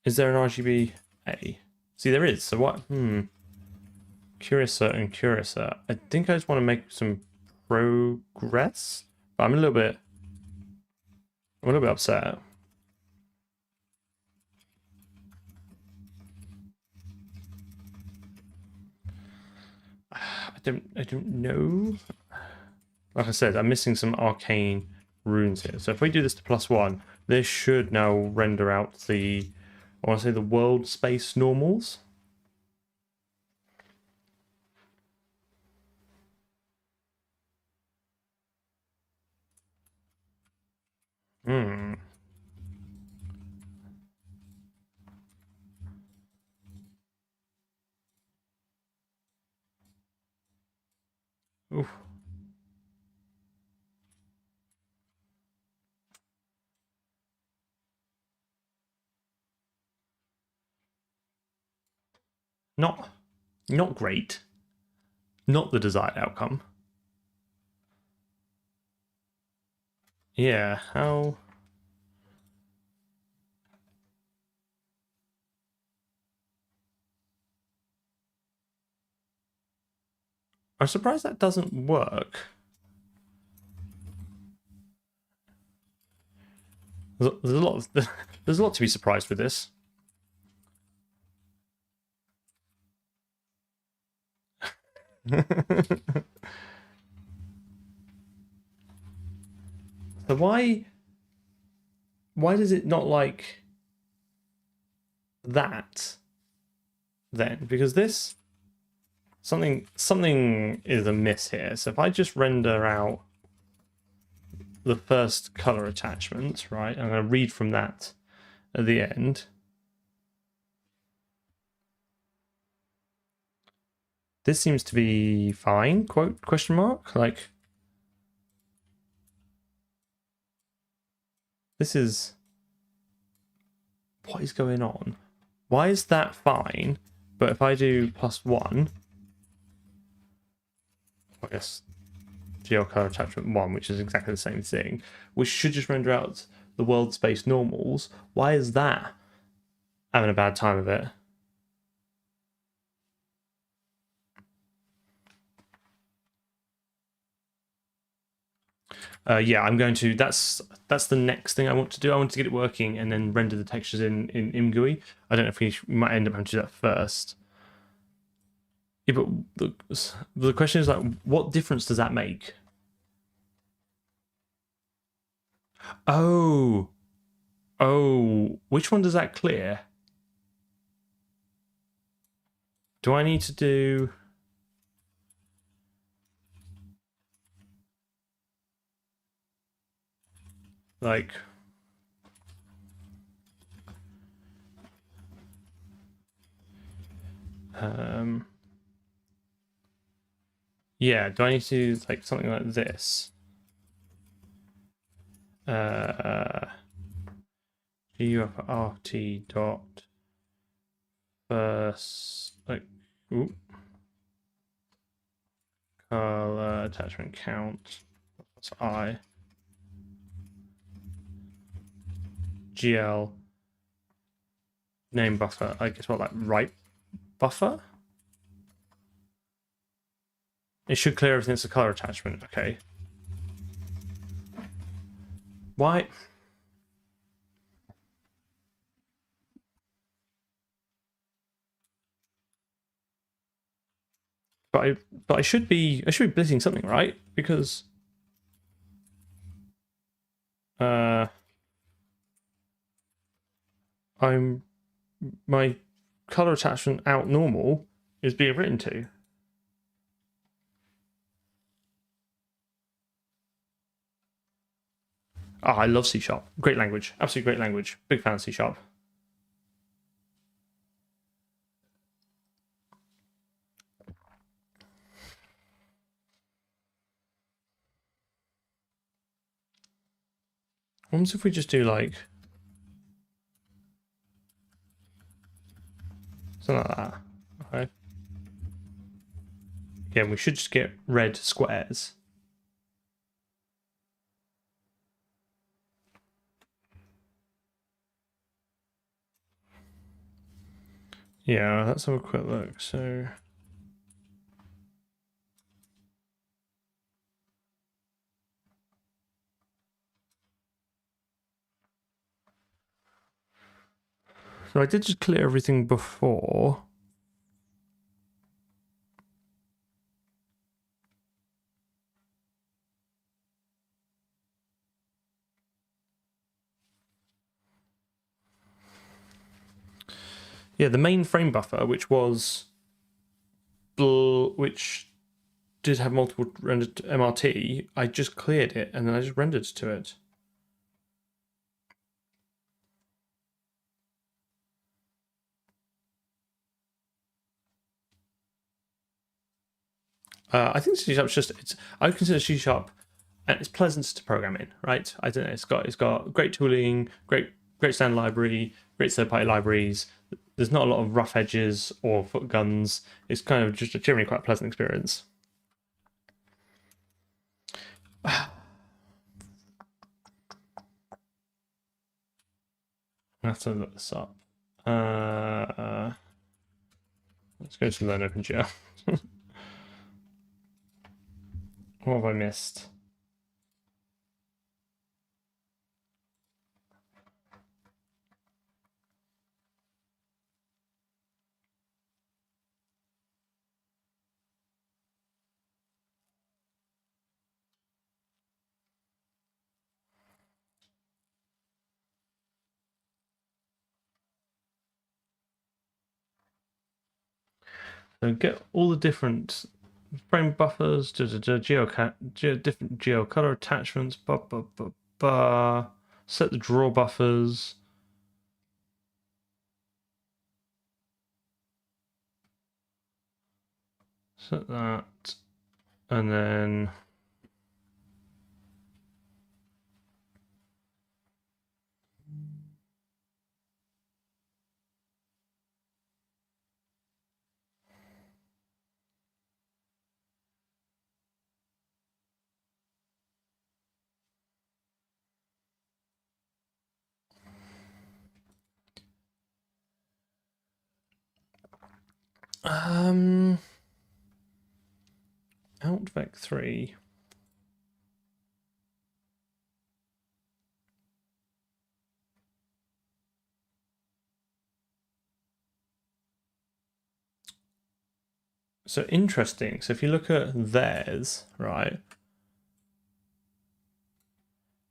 Speaker 1: Is there an RGB A? See, there is. So what? Curiouser and curiouser. I think I just want to make some progress, but I'm a little bit upset. I don't know. Like I said, I'm missing some arcane runes here. So if we do this to +1, this should now render out the, I want to say, the world space normals. Oof. Not great. Not the desired outcome. Yeah, how? I'm surprised that doesn't work. There's a lot to be surprised with this. So why does it not like that then? Because this something is amiss here. So if I just render out the first color attachment, right, I'm going to read from that at the end. This seems to be fine, quote, question mark. Like, this is, what is going on? Why is that fine? But if I do +1, I guess GL color attachment 1, which is exactly the same thing, which should just render out the world space normals. Why is that having a bad time of it? Yeah, I'm going to. That's the next thing I want to do. I want to get it working and then render the textures in ImGUI. I don't know if we might end up having to do that first. Yeah, but the question is, like, what difference does that make? Oh, which one does that clear? Do I need to do? Like, yeah, do I need to do like something like this? GUFR dot first, like, ooh, color attachment count. That's I. GL name buffer. I guess what, like right buffer? It should clear everything that's a color attachment. Okay. Why? But I should be blitzing something, right? Because I'm my color attachment out normal is being written to. Oh, I love C#. Great language. Absolutely great language. Big fan of C#. What if we just do like something like that? Okay. Again, we should just get red squares. Yeah, let's have a quick look. So I did just clear everything before. Yeah, the main frame buffer, which did have multiple rendered MRT, I just cleared it and then I just rendered to it. I think C# I would consider C# and it's pleasant to program in, right? I don't know. It's got great tooling, great standard library, great third-party libraries. There's not a lot of rough edges or foot guns. It's kind of just a generally quite pleasant experience. I have to look this up. Let's go to Learn OpenGL. What have I missed? So get all the different frame buffers, different geo color attachments, set the draw buffers. Set that, and then outvec 3. So interesting. So if you look at theirs, right,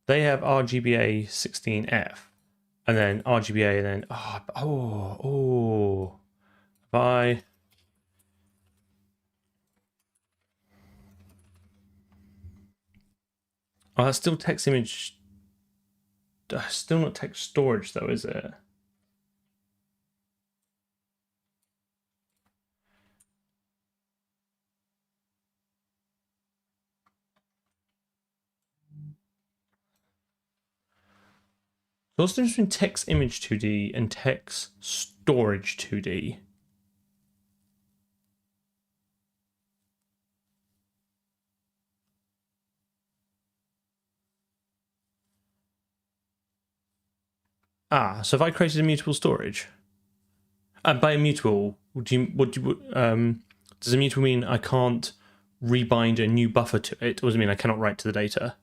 Speaker 1: they have RGBA 16F, and then RGBA, and then by that's still text image. Still not text storage though, is it? So what's the difference between text image 2D and text storage 2D? So if I created immutable storage, by immutable, does immutable mean I can't rebind a new buffer to it, or does it mean I cannot write to the data?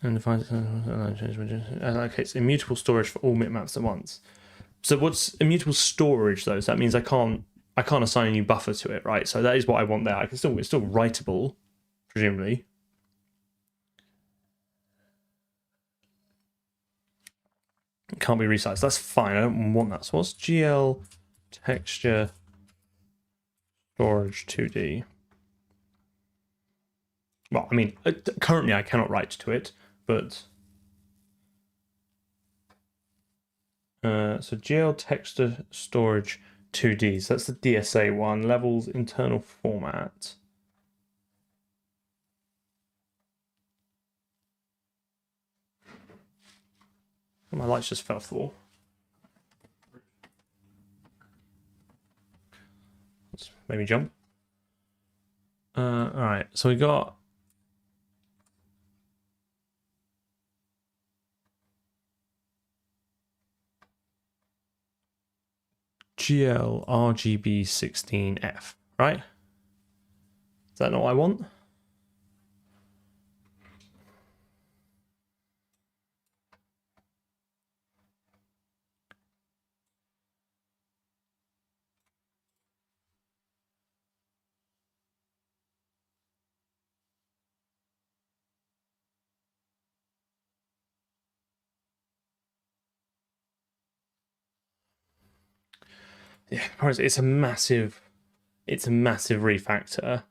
Speaker 1: And defines okay, it's immutable storage for all bitmaps at once. So what's immutable storage though? So that means I can't assign a new buffer to it, right? So that is what I want there. It's still writable, presumably. It can't be resized. That's fine. I don't want that. So what's GL texture storage 2D? Well, I mean, currently I cannot write to it, but so GL texture storage 2D. So that's the DSA one. Levels internal format. My lights just fell off the wall. Let's maybe jump. All right, so we got GL RGB 16F, right? Is that not what I want? Yeah, it's a massive refactor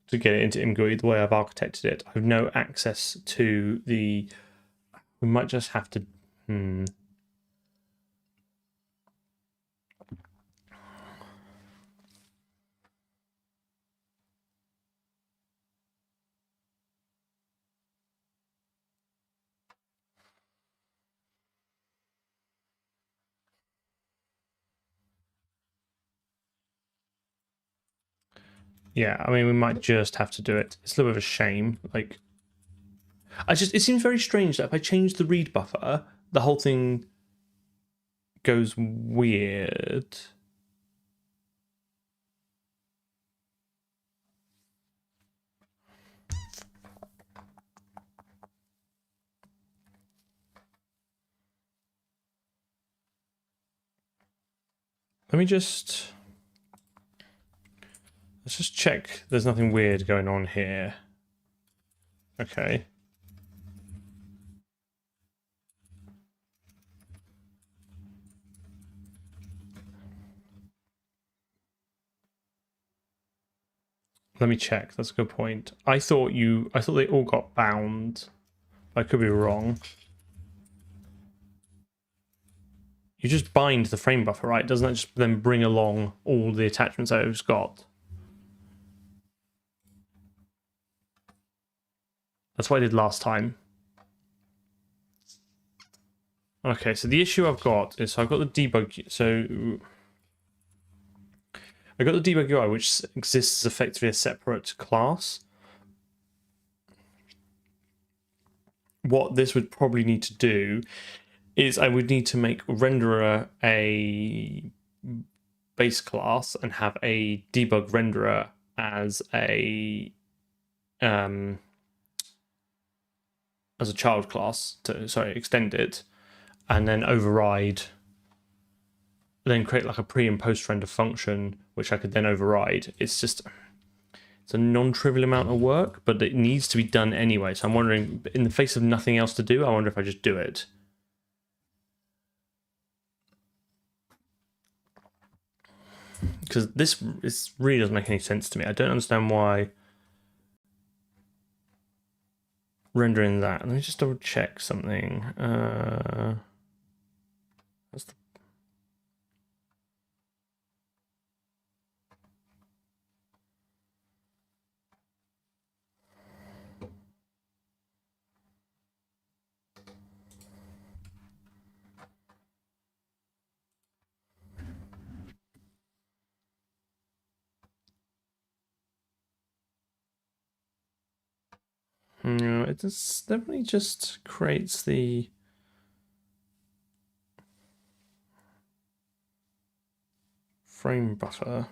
Speaker 1: to get it into ImGUI the way I've architected it. I have no access to the. We might just have to. Yeah, I mean, we might just have to do it. It's a little bit of a shame. Like, it seems very strange that if I change the read buffer, the whole thing goes weird. Let's just check there's nothing weird going on here. Okay. Let me check. That's a good point. I thought they all got bound. I could be wrong. you just bind the frame buffer, right? Doesn't that just then bring along all the attachments that it's got? That's what I did last time. Okay, so the issue I've got is, so I've got the debug, so I've got the debug UI, which exists as effectively a separate class. What this would probably need to do is I would need to make renderer a base class and have a debug renderer as a child class to extend it, and then override, then create like a pre and post render function which I could then override. It's a non-trivial amount of work, but it needs to be done anyway. So I'm wondering, in the face of nothing else to do, I wonder if I just do it. Because this really doesn't make any sense to me. I don't understand why rendering that. Let me just double check something. That's the No, it definitely just creates the frame buffer.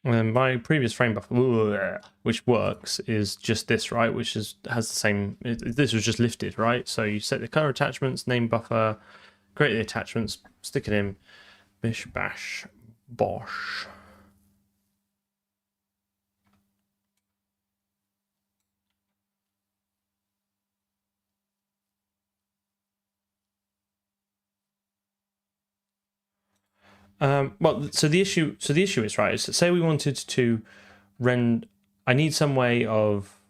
Speaker 1: And then my previous frame buffer, which works, is just this, right? Which has the same. This was just lifted, right? So you set the color attachments, name buffer, create the attachments, stick it in, bish bash bosh. Well, so the issue is, right, is say we wanted to render. I need some way of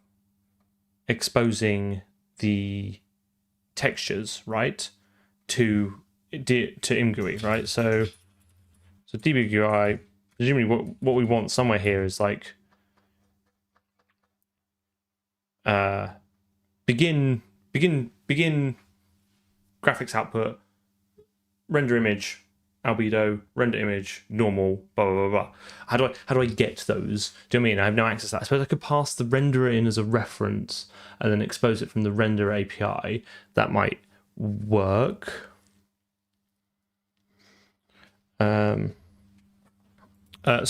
Speaker 1: exposing the textures, right, to ImGUI, right? So debug UI, presumably what we want somewhere here is like begin graphics output, render image, albedo, render image, normal, blah blah blah blah. How do I get those? Do you know what I mean? I have no access to that. I suppose I could pass the renderer in as a reference and then expose it from the render API. That might work. So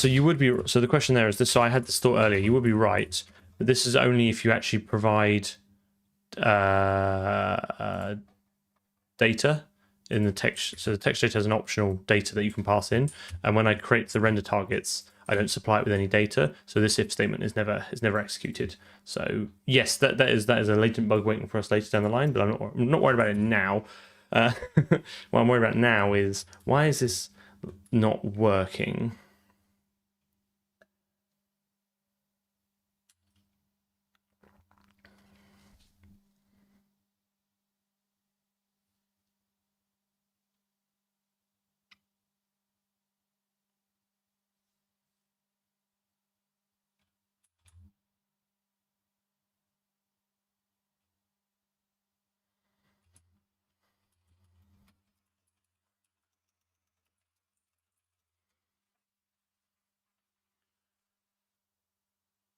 Speaker 1: you would be. So the question there is this. So I had this thought earlier. You would be right, but this is only if you actually provide data in the text. So the text data has an optional data that you can pass in, and when I create the render targets, I don't supply it with any data. So this if statement is never executed. So yes, that is a latent bug waiting for us later down the line, but I'm not worried about it now. What I'm worried about now is, why is this not working?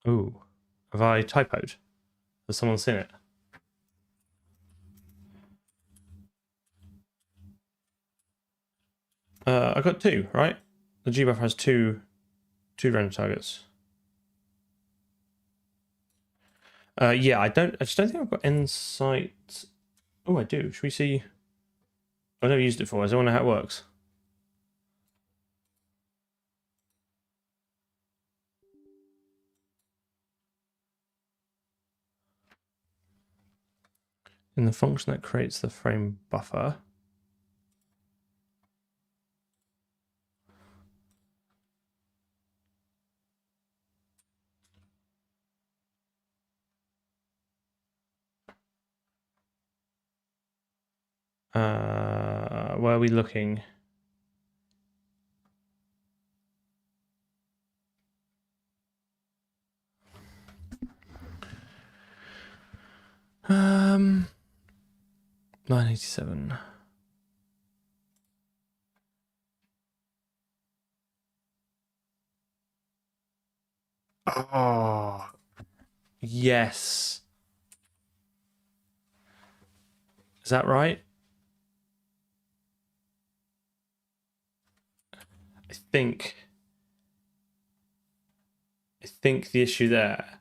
Speaker 1: Oh, have I typoed? Has someone seen it? I got two, right? The GBuffer has two render targets. Yeah, I just don't think I've got Insight. Oh, I do. Should we see? I've never used it before. I don't know how it works. In the function that creates the frame buffer. Where are we looking? Um, 987. Oh, yes. Is that right? I think the issue there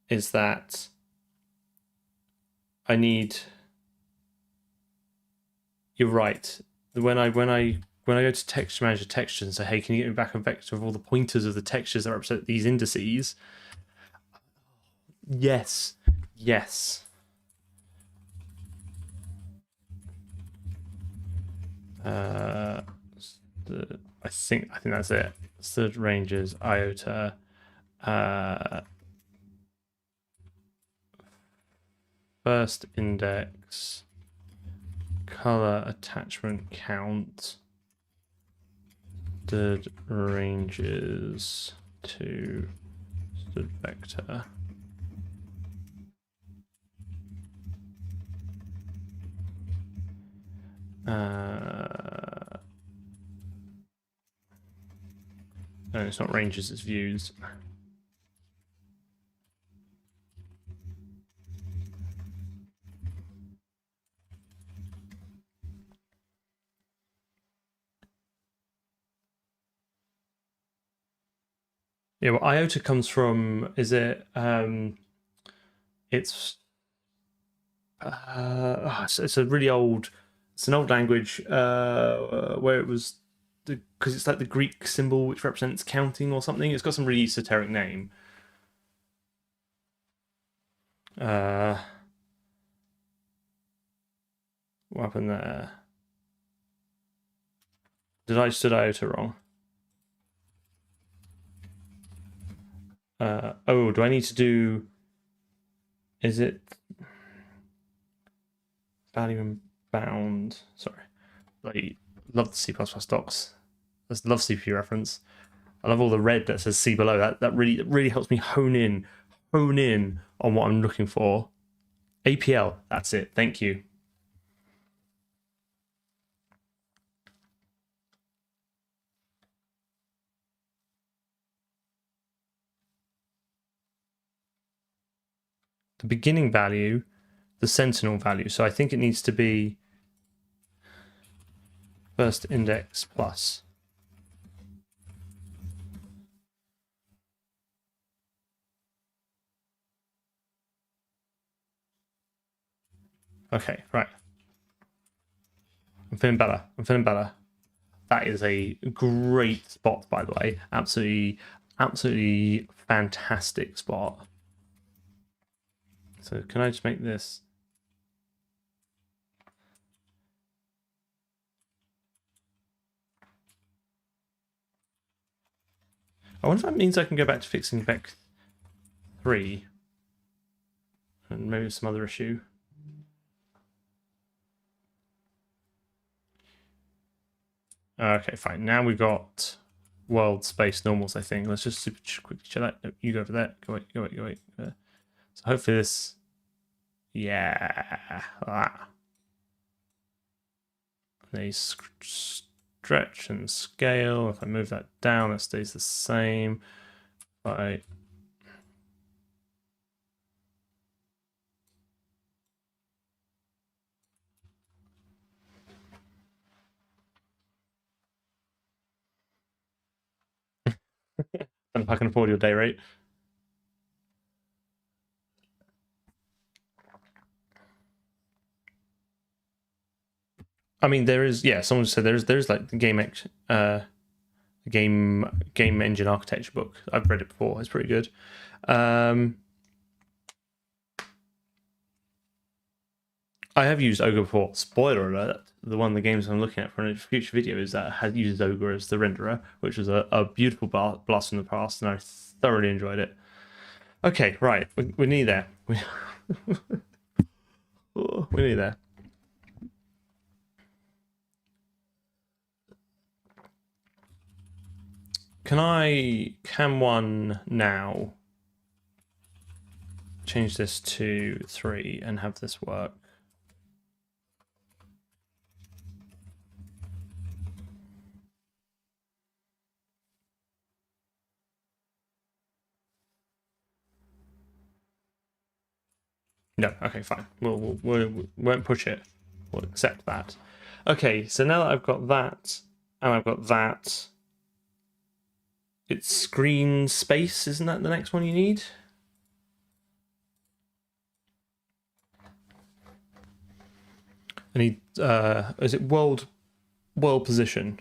Speaker 1: is that I need. You're right. When I go to texture manager textures and say, hey, can you get me back a vector of all the pointers of the textures that represent these indices? Yes. Yes. I think that's it. Third ranges, iota. First index, color attachment count, third ranges to third vector. No, it's not ranges, it's views. Yeah, well, iota comes from, is it, it's a really old, it's an old language where it was, because it's like the Greek symbol which represents counting or something. It's got some really esoteric name. What happened there? Did I just iota wrong? Oh, do I need to do? Is it value and bound? Sorry, I love the C++ docs. I love CPU reference. I love all the red that says C below. That really helps me hone in on what I'm looking for. APL, that's it. Thank you. The beginning value, the sentinel value. So I think it needs to be first index plus. Okay, right. I'm feeling better. That is a great spot, by the way. Absolutely fantastic spot. So can I just make this? I wonder if that means I can go back to fixing Vec 3 and maybe some other issue. Okay, fine. Now we've got world space normals, I think. Let's just quickly check that. No, you go over there. Go away. So hopefully this... Yeah. They stretch and scale. If I move that down, it stays the same. Right. And if I can afford your day rate. I mean, there is, yeah, someone said there's like the game engine architecture book. I've read it before. It's pretty good. I have used Ogre before. Spoiler alert: the one of the games I'm looking at for a future video is that uses Ogre as the renderer, which was a beautiful blast from the past, and I thoroughly enjoyed it. Okay, right, we're nearly there. We're nearly there. can I cam1 now change this to 3 and have this work? No, okay, fine. We won't push it. We'll accept that. Okay, so now that I've got that, and I've got that, it's screen space, isn't that the next one you need? I need, is it world position?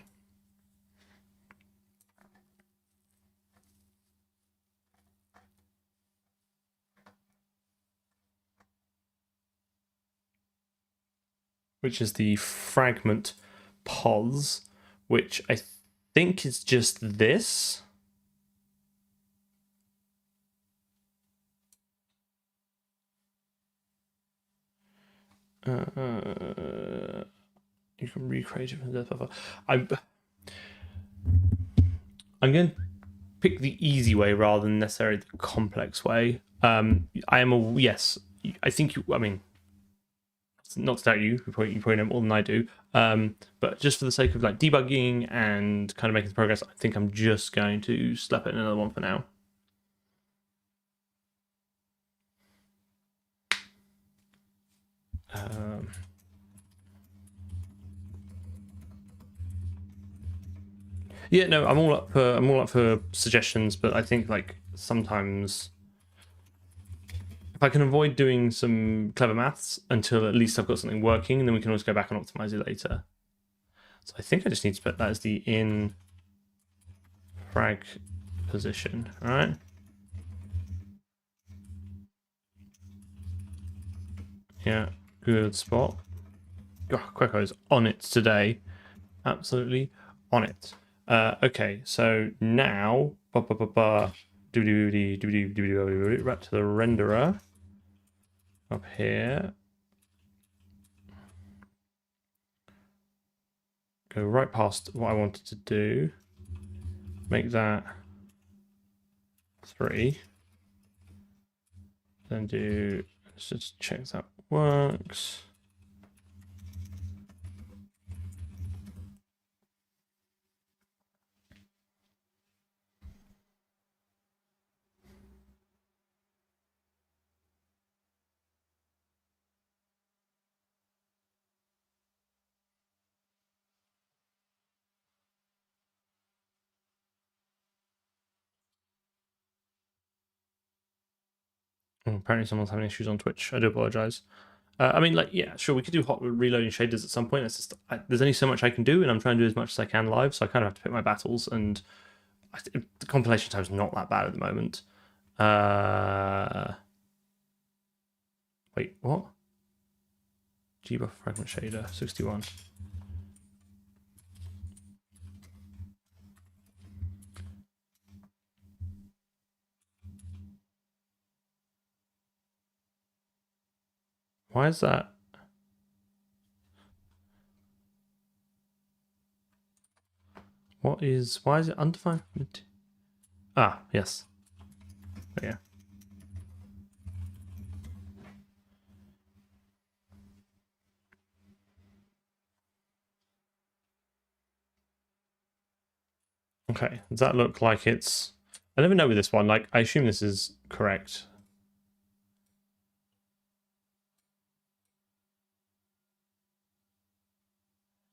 Speaker 1: Which is the fragment pos, which I think is just this. You can recreate it from the buffer. I'm going to pick the easy way rather than necessarily the complex way. Yes, I think you, I mean, not to doubt you probably know more than I do. But just for the sake of like debugging and kind of making the progress, I think I'm just going to slap it in another one for now. Yeah, no, I'm all up for suggestions, but I think like sometimes if I can avoid doing some clever maths until at least I've got something working, and then we can always go back and optimize it later. So I think I just need to put that as the in frag position, all right? Yeah, good spot. Oh, Quecco's on it today. Absolutely on it. Okay, so now right to the renderer up here. Go right past what I wanted to do. Make that 3. Then do, let's just check that works. Oh, apparently someone's having issues on Twitch. I do apologize. I mean, like, yeah, sure, we could do hot reloading shaders at some point. It's just there's only so much I can do, and I'm trying to do as much as I can live, so I kind of have to pick my battles. And the compilation time's not that bad at the moment. Wait, what? GBuffer fragment shader 61. Why is that? Why is it undefined? Ah, yes. Yeah. Okay, does that look like it's... I never know with this one, like, I assume this is correct.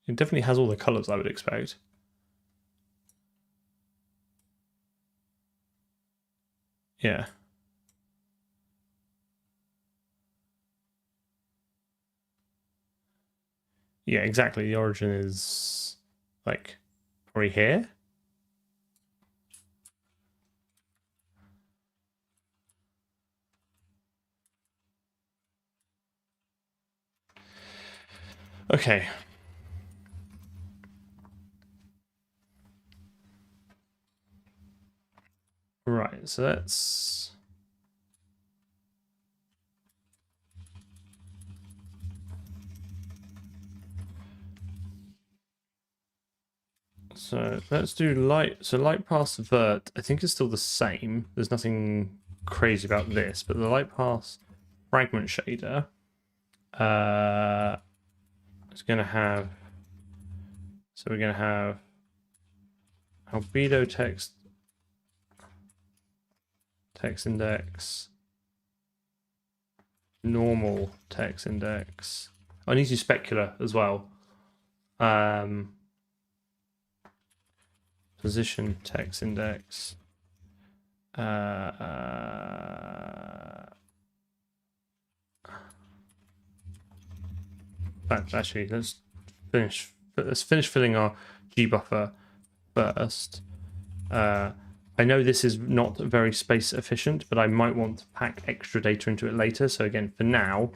Speaker 1: It definitely has all the colors I would expect. Yeah. Yeah, exactly. The origin is, like, probably here. Okay. Right, so let's... So let's do light. So light path vert, I think is still the same. There's nothing crazy about this, but the light path fragment shader is going to have. So we're going to have albedo text index, normal text index. I need to do specular as well. Position text index. Actually, let's finish filling our GBuffer first. I know this is not very space efficient, but I might want to pack extra data into it later. So again, for now,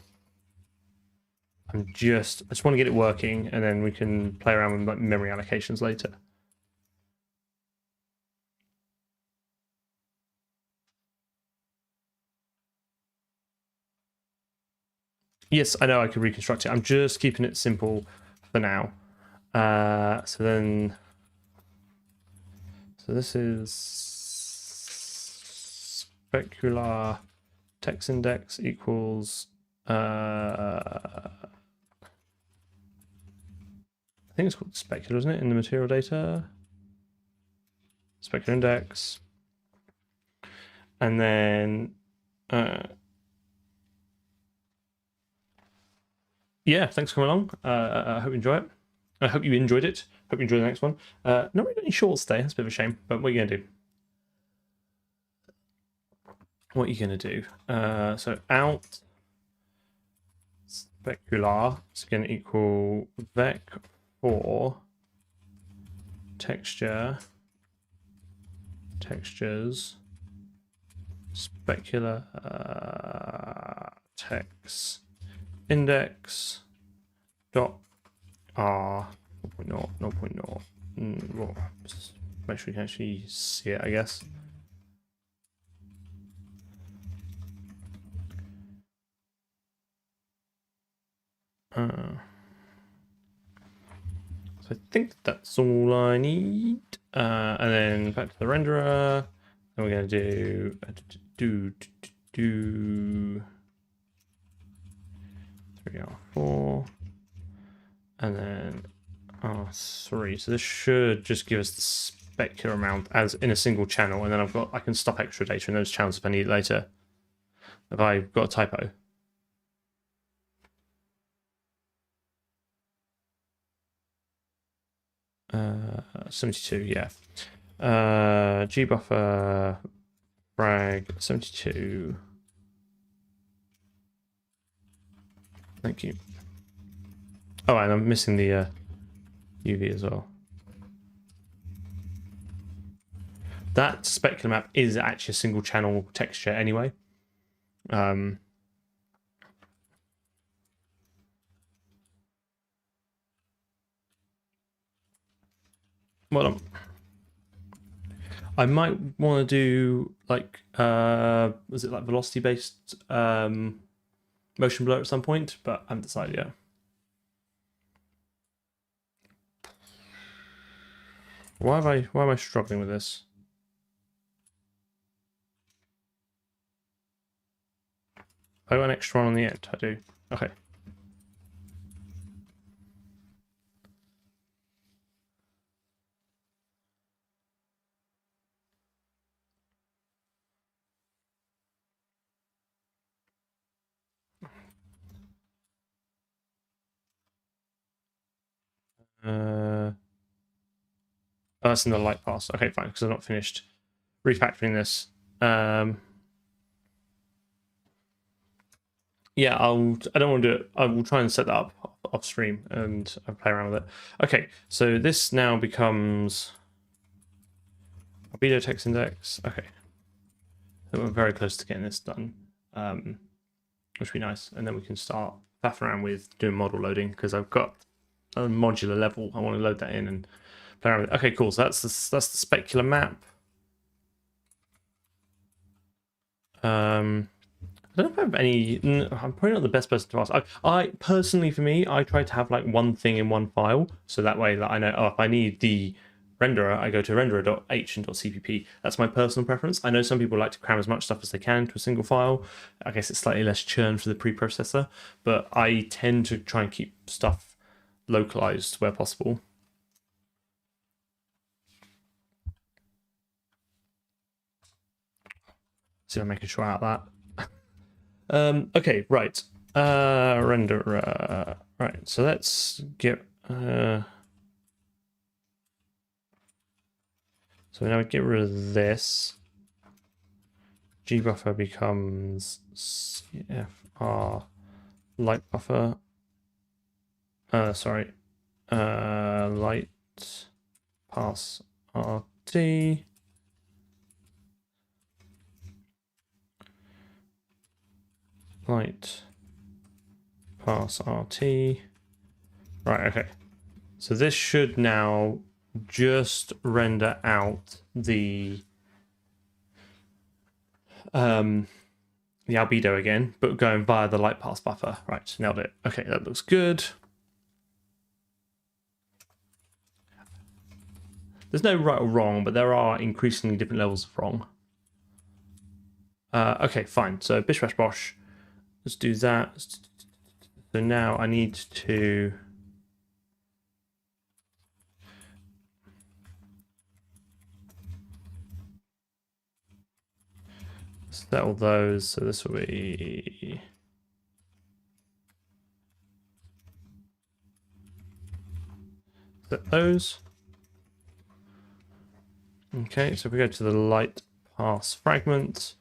Speaker 1: I just want to get it working, and then we can play around with like memory allocations later. Yes, I know I could reconstruct it. I'm just keeping it simple for now. So this is specular text index equals I think it's called specular, isn't it, in the material data? Specular index. And then yeah, thanks for coming along. I hope you enjoy it. I hope you enjoyed it. Hope you enjoy the next one. Not really got any shorts today. That's a bit of a shame. But what are you gonna do? What are you gonna do? So out specular is going to equal vec for textures specular text index dot r 0.0. Well, make sure you can actually see it, I guess. So I think that's all I need. And then back to the renderer. And we're going to do 3R4 and then R3. So this should just give us the specular amount as in a single channel, and then I can stop extra data in those channels if I need it later. If I've got a typo. 72, yeah. GBuffer frag 72. Thank you. Oh, and I'm missing the UV as well. That specular map is actually a single channel texture anyway. Well, I might want to do like was it like velocity based motion blur at some point, but I haven't decided yet. Why am I struggling with this? I got an extra one on the end. I do. Okay. Oh, that's in the light pass. Okay, fine, because I've not finished refactoring this. Yeah, I don't want to do it. I will try and set that up off stream and I'll play around with it. Okay, so this now becomes albedo text index. Okay, so we're very close to getting this done, which would be nice. And then we can start faffing around with doing model loading because I've got a modular level. I want to load that in and play around with it. Okay, cool. So that's the specular map. I don't know if I have any. I'm probably not the best person to ask. I personally, for me, I try to have like one thing in one file, so that way, like, I know. Oh, if I need the renderer, I go to renderer.h and .cpp. That's my personal preference. I know some people like to cram as much stuff as they can to a single file. I guess it's slightly less churn for the preprocessor, but I tend to try and keep stuff localized where possible. So I'm making sure out that. Okay, right. Renderer. Right, so let's get. So now we get rid of this. GBuffer becomes CFR light buffer. Sorry. Light pass RT. Light pass RT. Right, okay. So this should now just render out the albedo again, but going via the light pass buffer. Right, nailed it. Okay, that looks good. There's no right or wrong, but there are increasingly different levels of wrong. Okay, fine. So bish bash bosh. Let's do that. So now I need to settle those. So this will be set those. Okay, so if we go to the light pass fragment,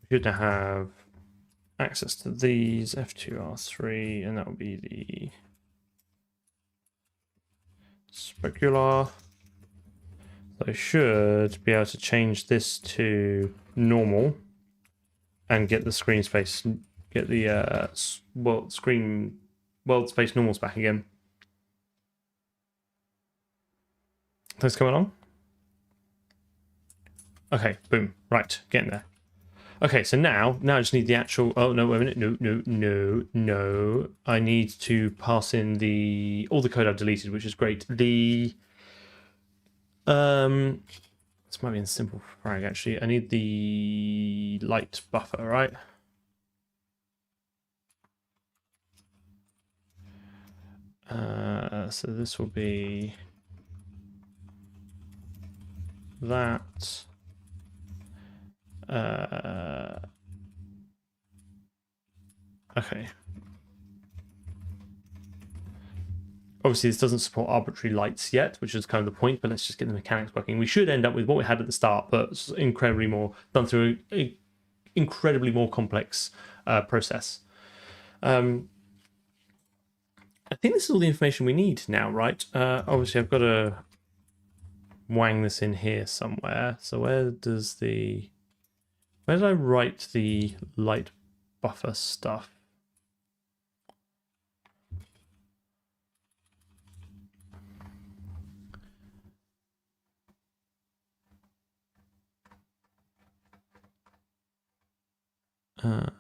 Speaker 1: we should now have access to these F2R3, and that will be the specular. So I should be able to change this to normal and get the screen space, get the world space normals back again. Those coming along? Okay, boom. Right, getting there. Okay, so now I just need the actual. Oh no, wait a minute. No. I need to pass in all the code I've deleted, which is great. This might be in simple frag actually. I need the light buffer, right? So this will be that. Okay. Obviously, this doesn't support arbitrary lights yet, which is kind of the point, but let's just get the mechanics working. We should end up with what we had at the start, but incredibly more done through an incredibly more complex process. I think this is all the information we need now, right? Obviously, I've got to wang this in here somewhere. So where did I write the light buffer stuff? Here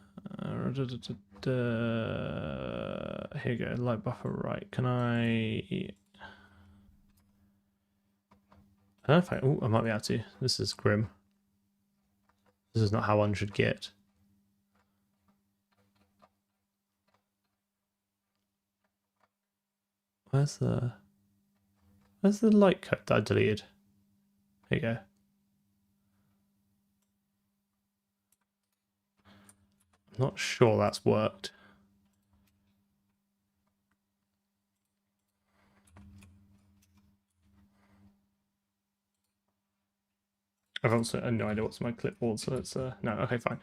Speaker 1: you go, light buffer, right? Can I don't know if I might be able to. This is grim. This is not how one should get. Where's the light code that I deleted? Here you go. I'm not sure that's worked. I've also no idea what's my clipboard, so it's no, okay, fine.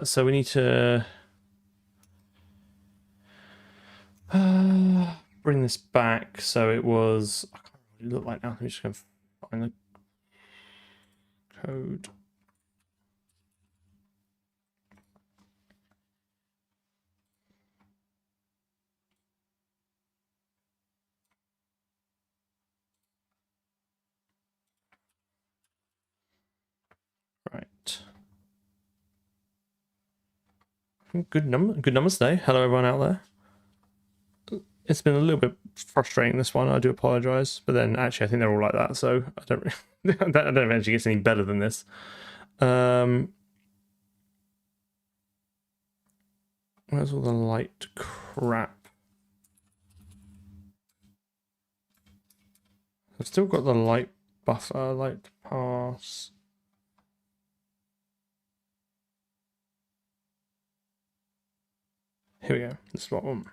Speaker 1: So we need to bring this back. So it was, I can't remember what it looked like now. Let me just go find the code. Right. Good numbers today. Hello everyone out there. It's been a little bit frustrating, this one. I do apologize, but then actually I think they're all like that, so I don't I don't know if it actually gets any better than this. Where's all the light crap? I've still got the light buffer, light pass. Here we go. This is what I want.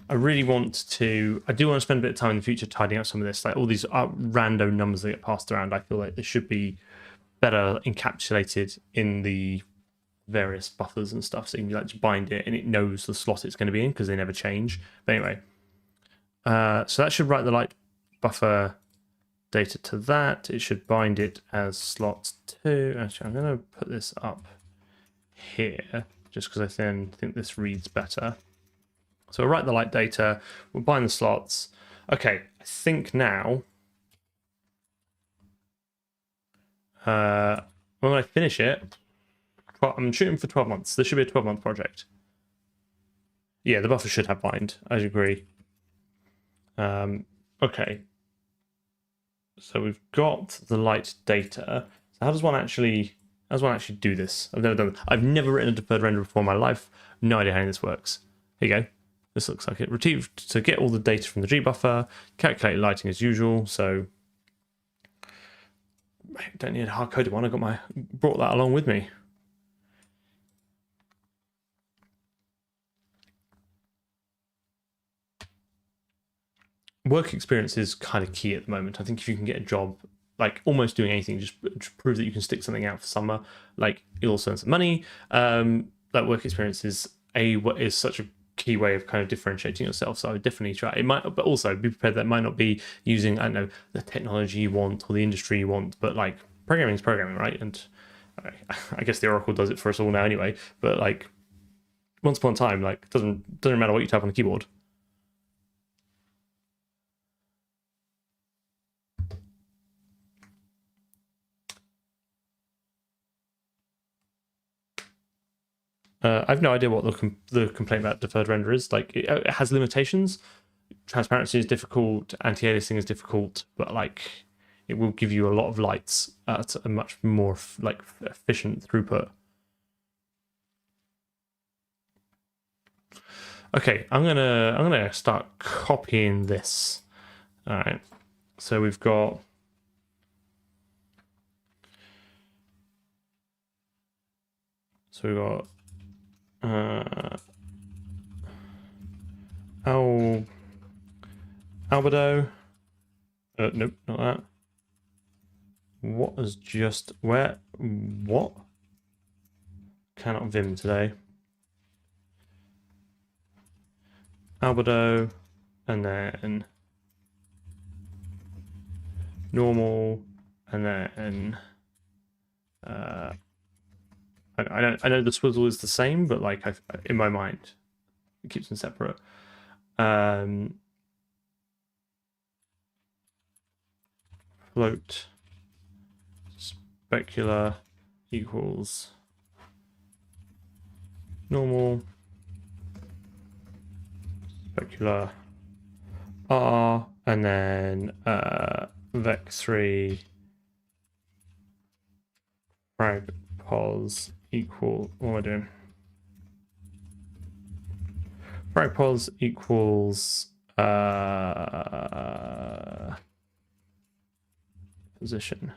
Speaker 1: I really want to, I do want to spend a bit of time in the future tidying up some of this, like all these random numbers that get passed around. I feel like they should be better encapsulated in the various buffers and stuff, so you can like just bind it and it knows the slot it's going to be in because they never change. But anyway, so that should write the light buffer data to that. It should bind it as slot 2. Actually, I'm going to put this up here just because I then think this reads better. So we'll write the light data, we'll bind the slots. Okay, I think now, when I finish it, I'm shooting for 12 months. This should be a 12-month project. Yeah, the buffer should have bind, I agree. Okay. So we've got the light data. So how does one actually do this? I've never done it. I've never written a deferred render before in my life. No idea how any of this works. Here you go. This looks like it. Retrieved to get all the data from the GBuffer, calculate lighting as usual. So I don't need a hard-coded one. I brought that along with me. Work experience is kind of key at the moment. I think if you can get a job, like almost doing anything, just prove that you can stick something out for summer, like you'll also earn some money. Like work experience is such a key way of kind of differentiating yourself. So I would definitely try. It might, but also be prepared that it might not be using, I don't know, the technology you want or the industry you want, but like programming is programming, right? And I guess the Oracle does it for us all now anyway. But like once upon a time, like doesn't matter what you type on the keyboard. I have no idea what the complaint about deferred render is. Like, it has limitations. Transparency is difficult. Anti-aliasing is difficult, but like, it will give you a lot of lights at a much more like efficient throughput. Okay, I'm gonna start copying this. All right, so we've got. So we've got. Albedo. Nope, not that. What is just where? What? Cannot Vim today. Albedo, and then normal, and then I know the swizzle is the same, but like in my mind, it keeps them separate. Float specular equals normal specular R, and then vec3 frag pos equal, what am I doing? Frag pos equals position.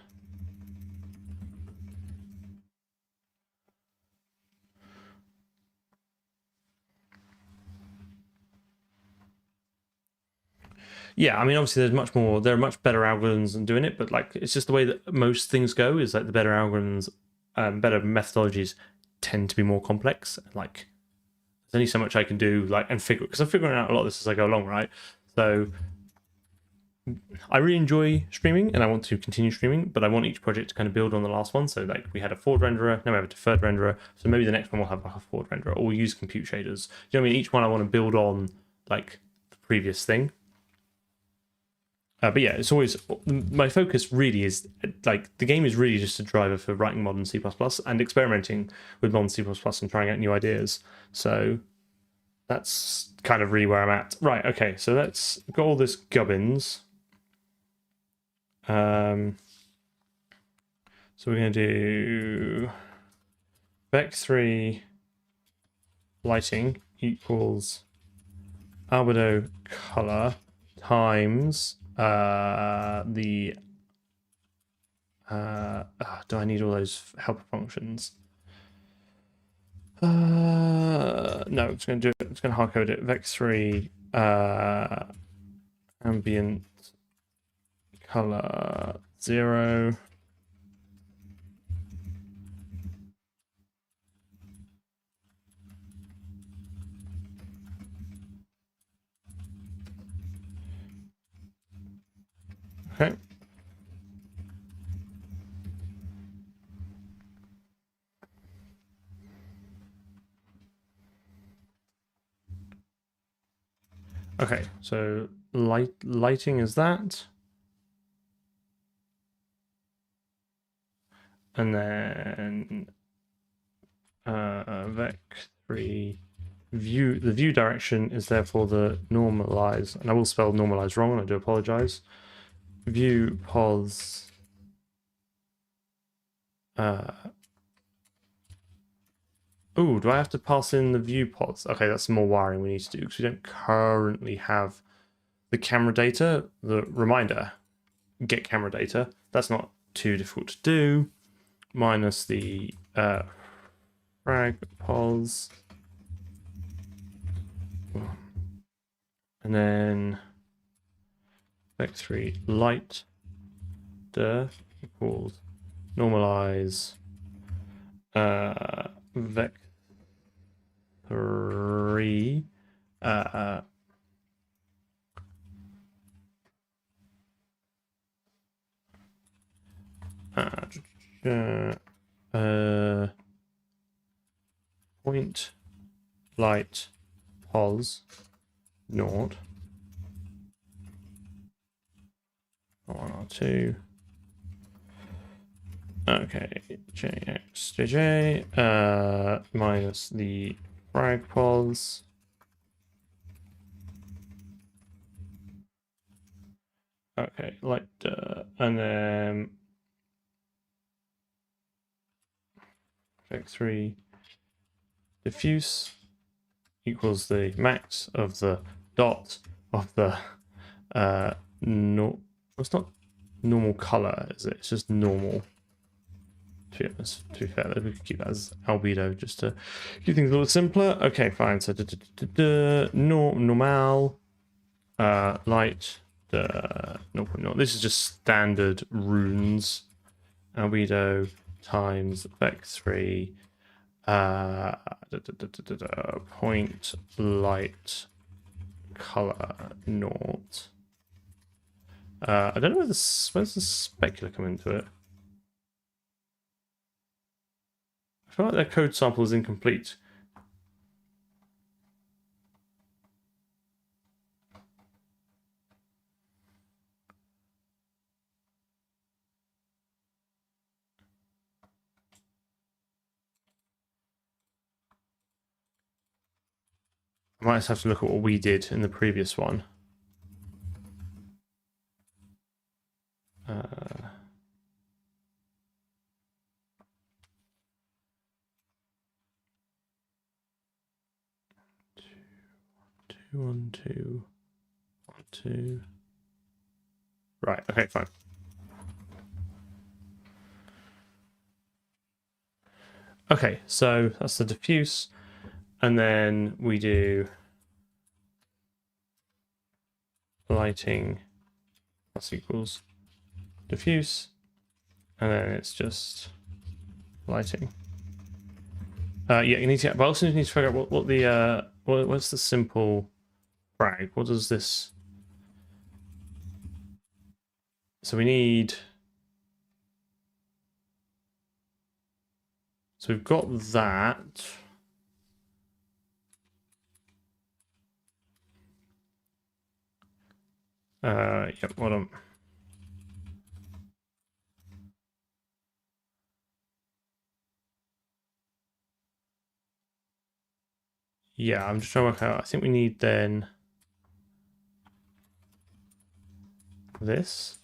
Speaker 1: Yeah, I mean, obviously there are much better algorithms than doing it, but like, it's just the way that most things go is like the better algorithms, better methodologies tend to be more complex. Like, there's only so much I can do, like, and because I'm figuring out a lot of this as I go along, right? So I really enjoy streaming and I want to continue streaming, but I want each project to kind of build on the last one. So like we had a forward renderer, now we have a deferred renderer. So maybe the next one will have like a forward renderer, or we'll use compute shaders. You know what I mean? Each one I want to build on like the previous thing. But yeah, it's always my focus. Really, is like the game is really just a driver for writing modern C++ and experimenting with modern C++ and trying out new ideas. So that's kind of really where I'm at. Right. Okay. So let's got all this gubbins. So we're going to do vec3 lighting equals albedo color times the do I need all those helper functions? No, I'm just going to do it. I'm just going to hard code it. Vec3 ambient color 0. Okay. Okay, so lighting is that. And then vec3 view, the view direction is therefore the normalize, and I will spell normalize wrong, and I do apologize. View pos oh, do I have to pass in the view pods? Okay, that's some more wiring we need to do because we don't currently have the camera data. The reminder, get camera data. That's not too difficult to do. Minus the frag pos. And then vec3 light equals normalize vec3 point light pos naught 1 or 2. Okay, jxjj minus the frag pos. Okay, light and then vec3 diffuse equals the max of the dot of the no, it's not normal color, is it? It's just normal. To be fair, we could keep that as albedo just to keep things a little simpler. Okay, fine. So normal light 0.0. This is just standard runes. Albedo times vec3 point light color naught. I don't know where's the specular come into it. I feel like their code sample is incomplete. I might just have to look at what we did in the previous one. 1 2 1 2. Right, okay, fine. Okay, so that's the diffuse, and then we do lighting plus equals diffuse, and then it's just lighting. Yeah, you need to. But also you need to figure out what the what's the simple frag? What does this? So we need. So we've got that. Yep, well done. Yeah, I'm just trying to work out. I think we need then this.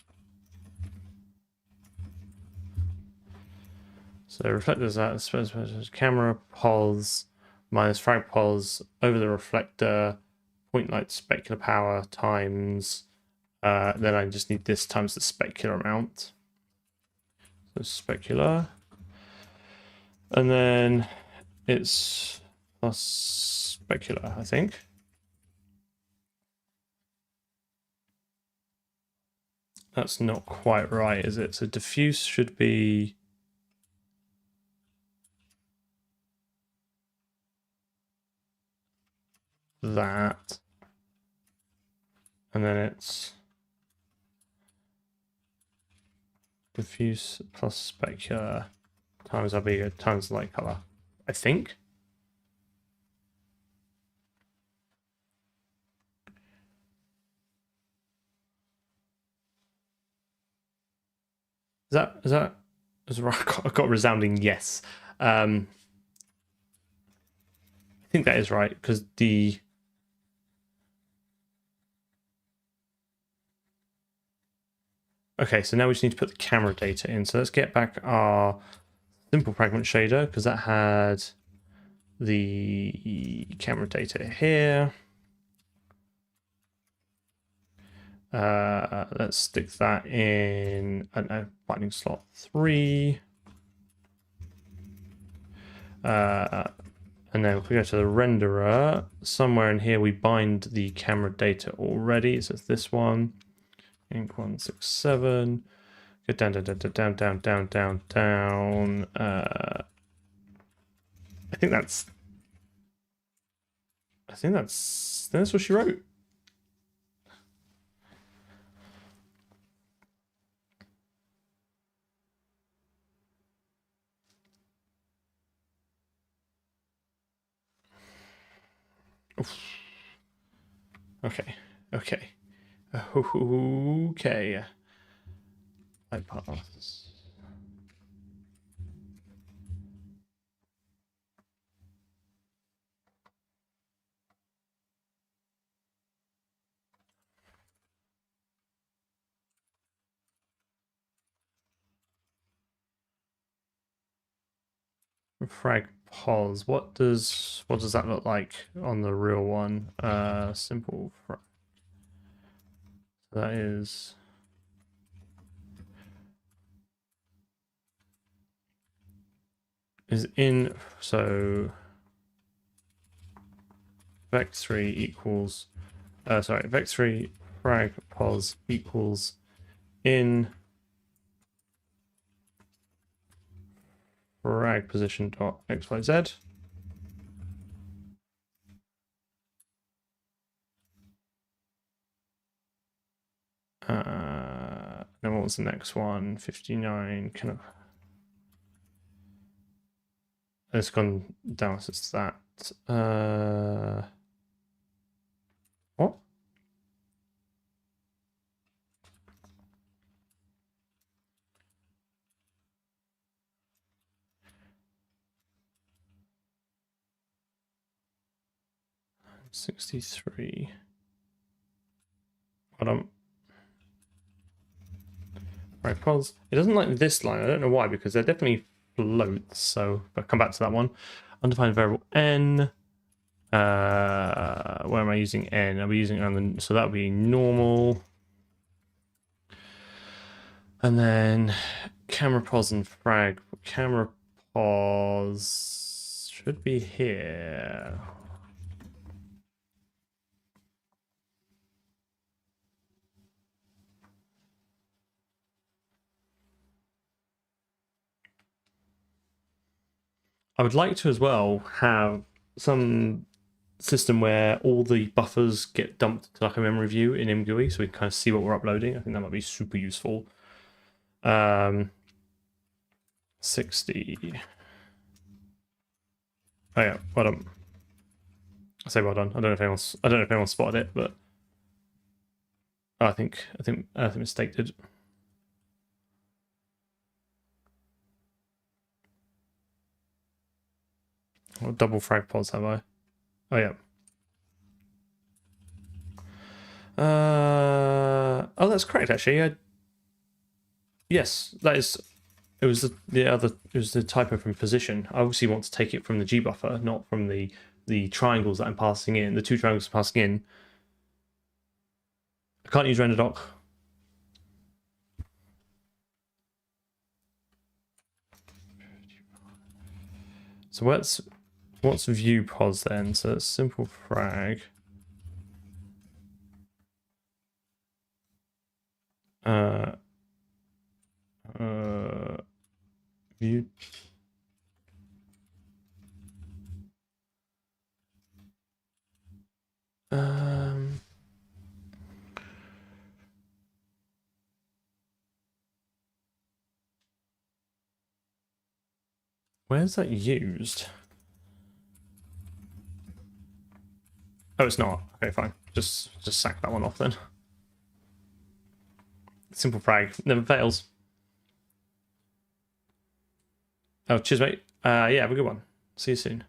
Speaker 1: So reflectors that camera pos minus frag pos over the reflector, point light specular power times. Then I just need this times the specular amount. So specular, and then it's plus specular, I think. That's not quite right, is it? So diffuse should be that, and then it's diffuse plus specular times albedo times light color, I think. Is that I got a resounding yes. I think that is right because the okay, so now we just need to put the camera data in. So let's get back our simple fragment shader because that had the camera data here. Let's stick that in, I don't know, binding slot 3. And then if we go to the renderer, somewhere in here we bind the camera data already. So it's this one, Inc 167. Go down, down, down, down, down, down, down, down. I think that's what she wrote. Oof. Okay. Okay. Okay. I pass. Frag pos. What does that look like on the real one? Simple frag. That is in, so vex3 equals sorry, vex3 frag pos equals in frag position dot xyz. Then what was the next one? 59. Kind of. It's gone down since that. What? $63. Hold on. Right, pos. It doesn't like this line. I don't know why, because they're definitely floats. So I'll come back to that one. Undefined variable n. Where am I using n? I'll be using on the, so that would be normal. And then camera pos and frag. Camera pos should be here. I would like to as well have some system where all the buffers get dumped to like a memory view in MGUI so we can kind of see what we're uploading. I think that might be super useful. 60. Oh yeah, well done. I say well done. I don't know if anyone spotted it, but Oh, I think mistake did. What double frag pods have I? Oh yeah. Oh, that's correct actually. Yes, that is. It was the typo from position. I obviously want to take it from the GBuffer, not from the triangles that I'm passing in. The two triangles passing in. I can't use render doc. So what's view pods then? So it's simple frag. View. Where's that used? Oh, it's not. Okay, fine. Just sack that one off then. Simple frag never fails. Oh, cheers, mate. Yeah, have a good one. See you soon.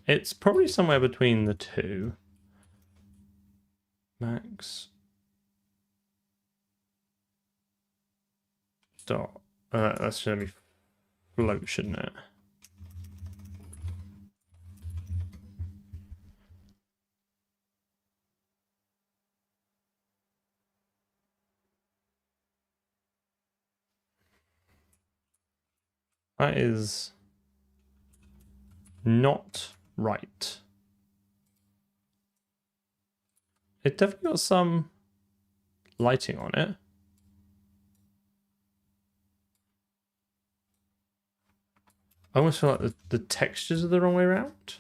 Speaker 1: It's probably somewhere between the two. Max. Dot. That's gonna be float, shouldn't it? That is not right. It definitely got some lighting on it. I almost feel like the textures are the wrong way around.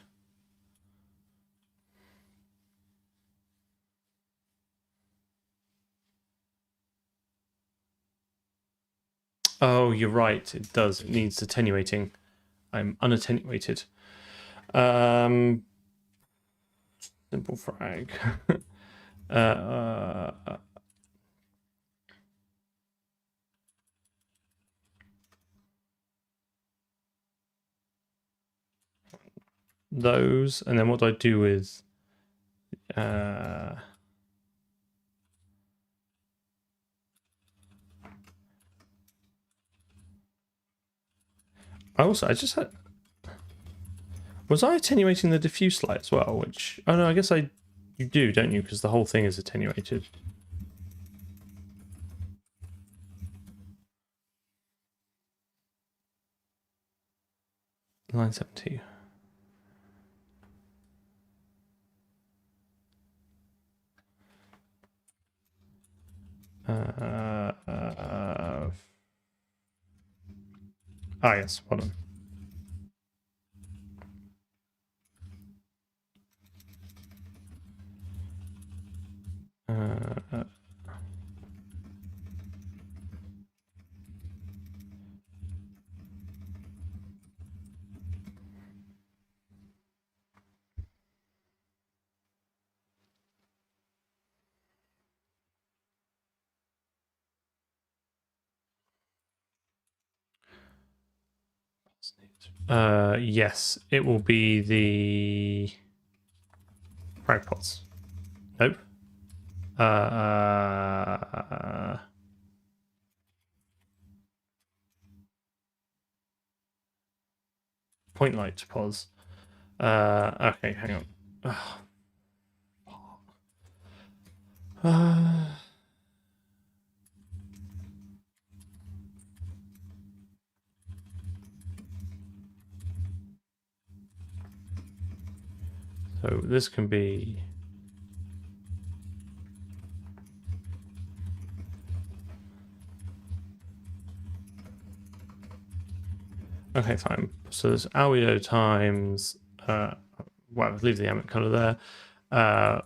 Speaker 1: Oh, you're right. It does. It needs attenuating. I'm unattenuated. Simple frag. Those, and then what do I do with I just had, was I attenuating the diffuse light as well? Which, oh no, I guess you do, don't you? Because the whole thing is attenuated. Line 70. Yes, hold on. Yes, it will be the frag pods. Nope. Point light pods. Okay, hang on. So this can be okay, fine. So there's albedo times well, leave the ambient color there.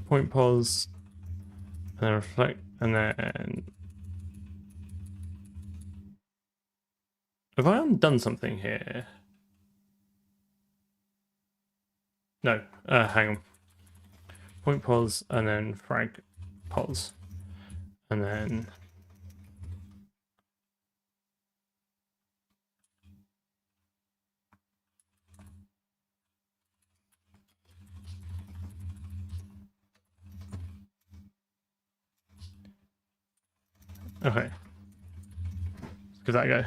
Speaker 1: Point pos, and then reflect, and then Have I undone something here? No, hang on. Point pos and then frag pos. And then okay. Let's give that a go.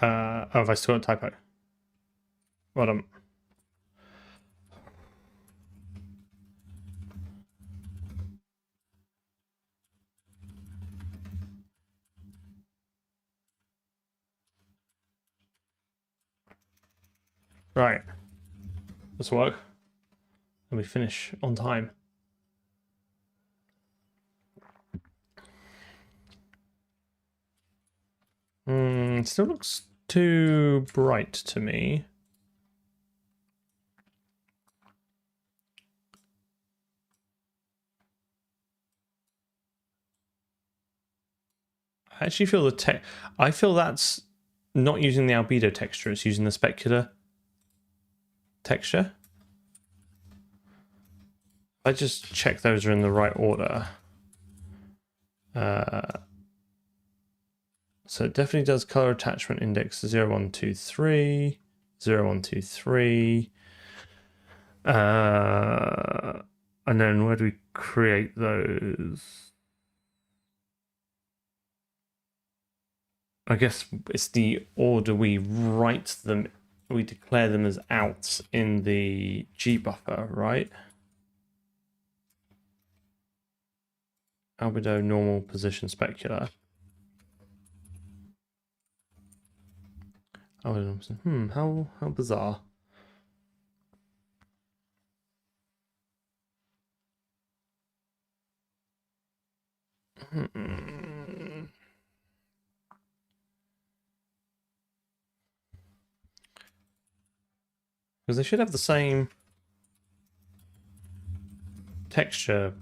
Speaker 1: Oh, have I still got a typo? Well done. Right. Let's work. And we finish on time. Still looks too bright to me. I actually feel I feel that's not using the albedo texture, it's using the specular texture. I just check those are in the right order. So it definitely does color attachment index 0123, 0123. And then where do we create those? I guess it's the order we write them, we declare them as outs in the GBuffer, right? Albedo, normal, position, specular. How bizarre. Because they should have the same texture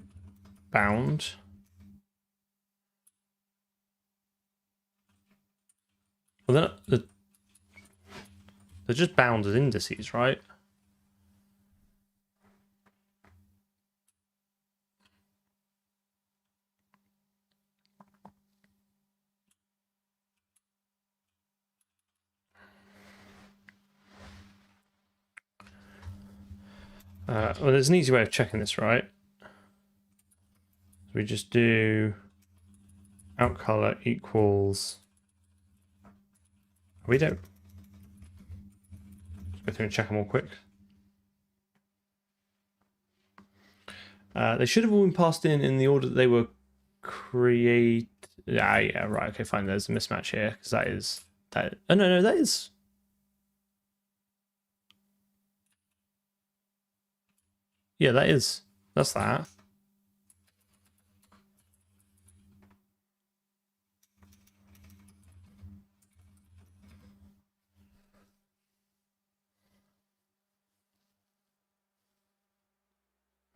Speaker 1: bound. Well, they're just bound as indices, right? Well, there's an easy way of checking this, right? We just do out color equals. We don't. Let's go through and check them all quick. They should have all been passed in the order that they were created. Yeah, right. Okay, fine. There's a mismatch here because that is that. Oh no, that is. Yeah, that is. That's that.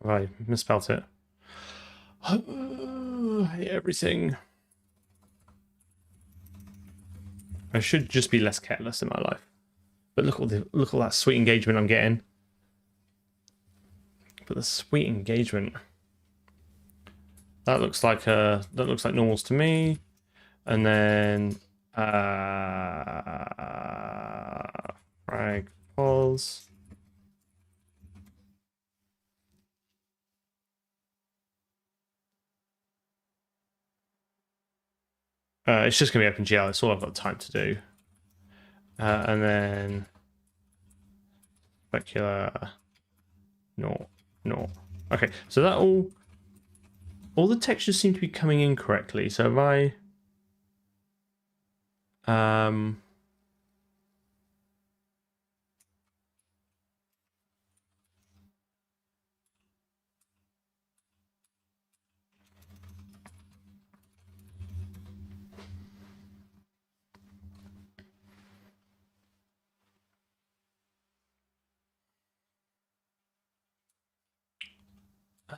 Speaker 1: Right, misspelt it. I hate everything. I should just be less careless in my life. But look at that sweet engagement I'm getting. But the sweet engagement. That looks like normals to me. And then frag pos. It's just gonna be OpenGL. That's all I've got time to do. And then specular. No. Okay, so that all the textures seem to be coming in correctly. So if I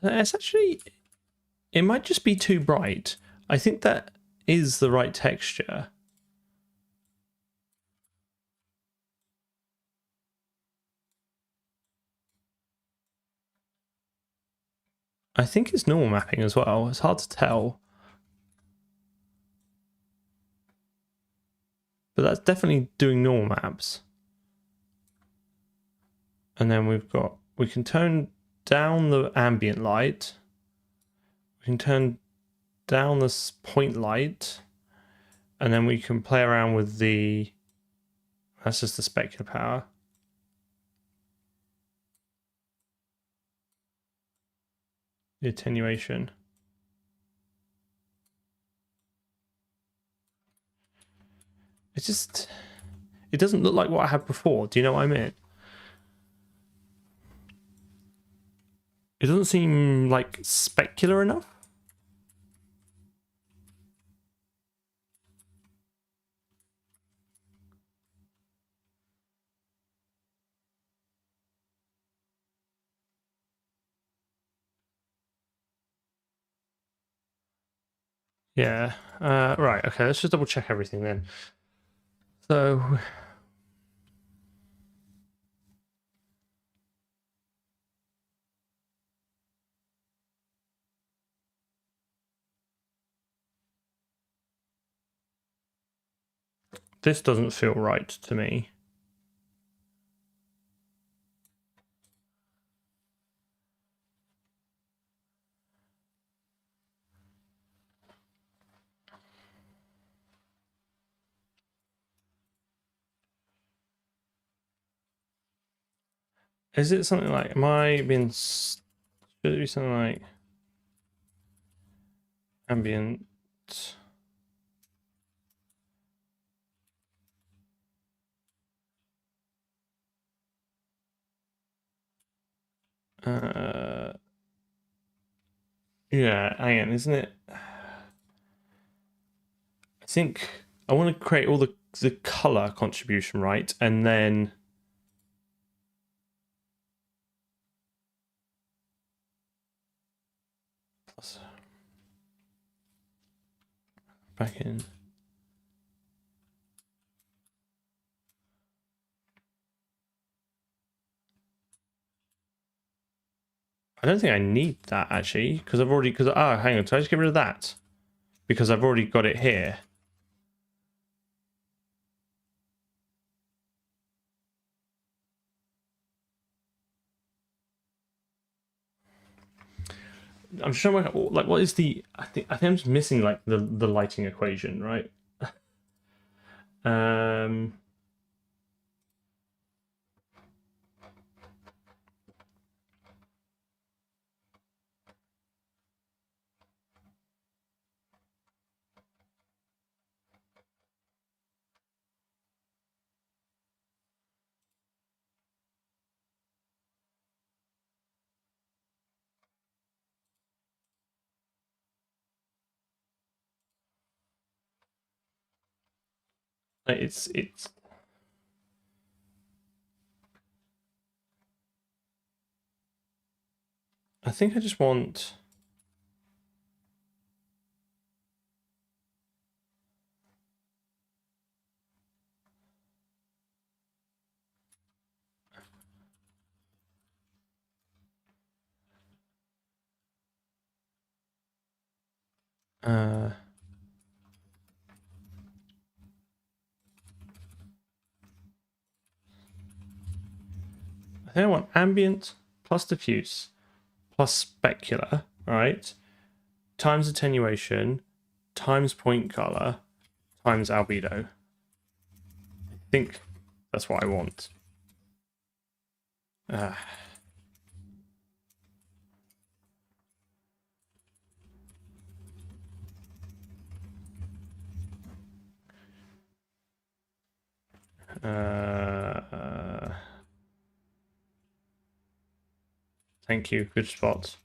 Speaker 1: it's actually It might just be too bright. I think that is the right texture. I think it's normal mapping as well. It's hard to tell. But that's definitely doing normal maps. And then we can tone down the ambient light. We can turn down this point light. And then we can play around with that's just the specular power. The attenuation. It doesn't look like what I had before. Do you know what I mean? It doesn't seem like specular enough. Yeah. Right. Okay. Let's just double check everything then. So this doesn't feel right to me. Is it something like, should it be something like ambient? Yeah, hang on, isn't it? I think I want to create all the color contribution, right? And then back in. I don't think I need that actually, because hang on, so I just get rid of that because I've already got it here. I'm just trying to work out, like, what is the? I think I'm just missing like the lighting equation, right? It's. I think I just want. I think I want ambient plus diffuse plus specular, right? Times attenuation times point color times albedo. I think that's what I want. Thank you. Good spot.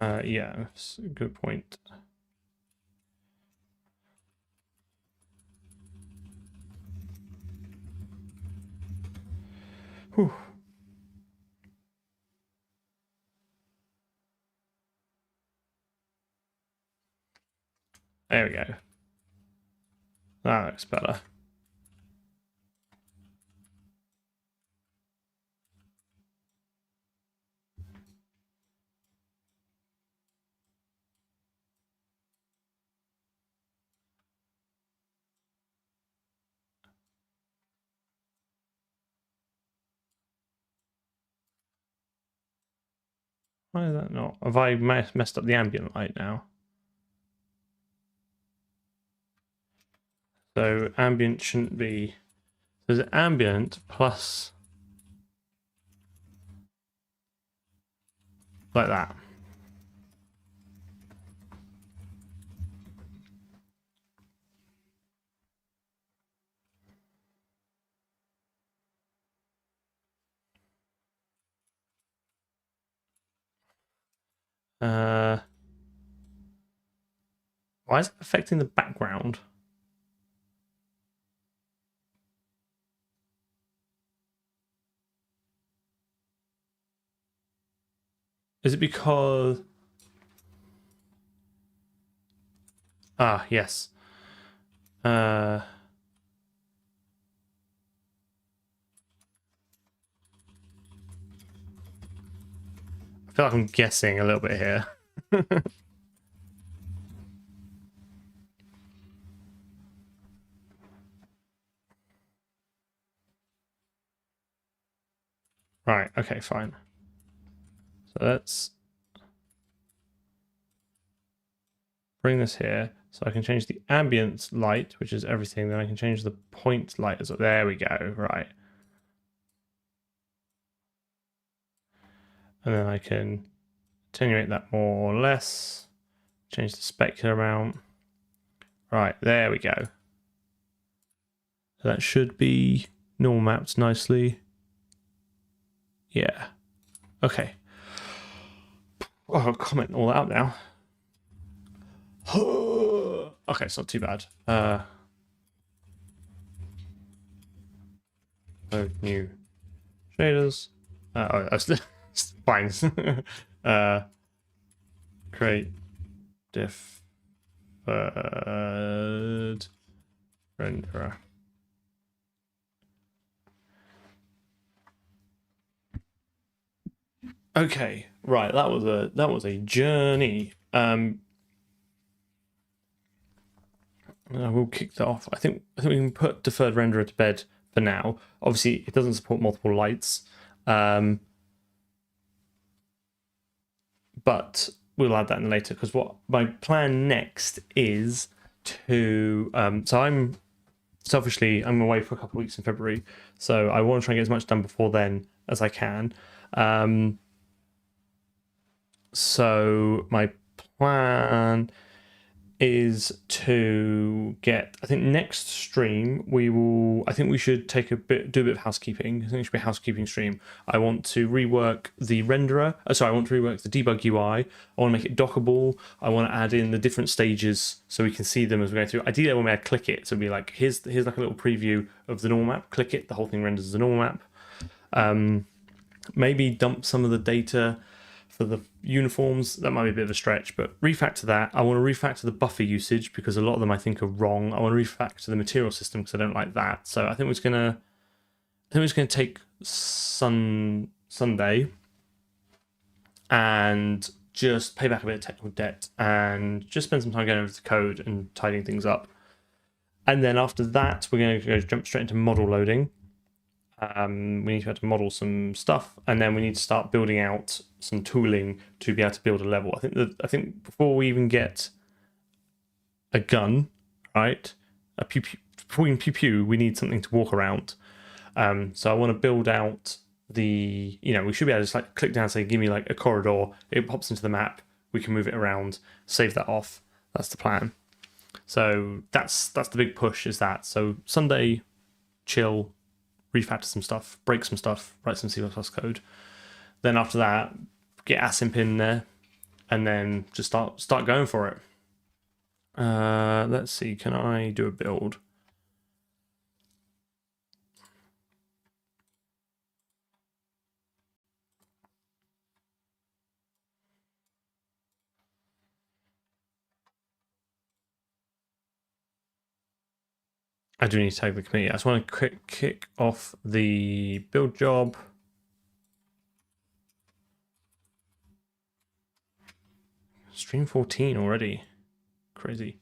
Speaker 1: Yeah, good point. Whew. There we go. That looks better. Why is that not? Have I messed up the ambient light now? So ambient shouldn't be. There's ambient plus like that. Why is it affecting the background? Is it because... Ah, yes. I feel like I'm guessing a little bit here. Right, okay, fine. So let's bring this here. So I can change the ambient light, which is everything. Then I can change the point light as well. There we go, right. And then I can attenuate that more or less. Change the specular amount. Right, there we go. So that should be normal mapped nicely. Yeah. Okay. Oh, I'll comment all that out now. Okay, it's not too bad. So new shaders. It's fine. Create deferred renderer. Okay, right. That was a journey. We'll kick that off. I think we can put deferred renderer to bed for now. Obviously, it doesn't support multiple lights, but we'll add that in later. Because what my plan next is to. So I'm away for a couple of weeks in February, so I want to try and get as much done before then as I can. So my plan is to get, I think next stream I think we should do a bit of housekeeping. I think it should be a housekeeping stream. I want to rework the renderer. I want to rework the debug UI. I want to make it dockable. I want to add in the different stages so we can see them as we go through. Ideally, I want to click it. So it'll be like, here's like a little preview of the normal map. Click it, the whole thing renders as a normal map. Maybe dump some of the data for the uniforms. That might be a bit of a stretch, but refactor that. I want to refactor the buffer usage because a lot of them I think are wrong. I want to refactor the material system because I don't like that. So I think we're gonna take Sunday and just pay back a bit of technical debt and just spend some time going over the code and tidying things up. And then after that, we're going to jump straight into model loading. We need to be able to model some stuff, and then we need to start building out some tooling to be able to build a level. I think before we even get a gun, right? Before we can pew pew, we need something to walk around. So I want to build out we should be able to just like click down and say, give me like a corridor. It pops into the map. We can move it around, save that off. That's the plan. So that's the big push, is that. So Sunday, chill, refactor some stuff, break some stuff, write some C++ code. Then after that, get async in there, and then just start going for it. Let's see, can I do a build? I do need to tag the committee. I just want to kick off the build job. Stream 14 already. Crazy.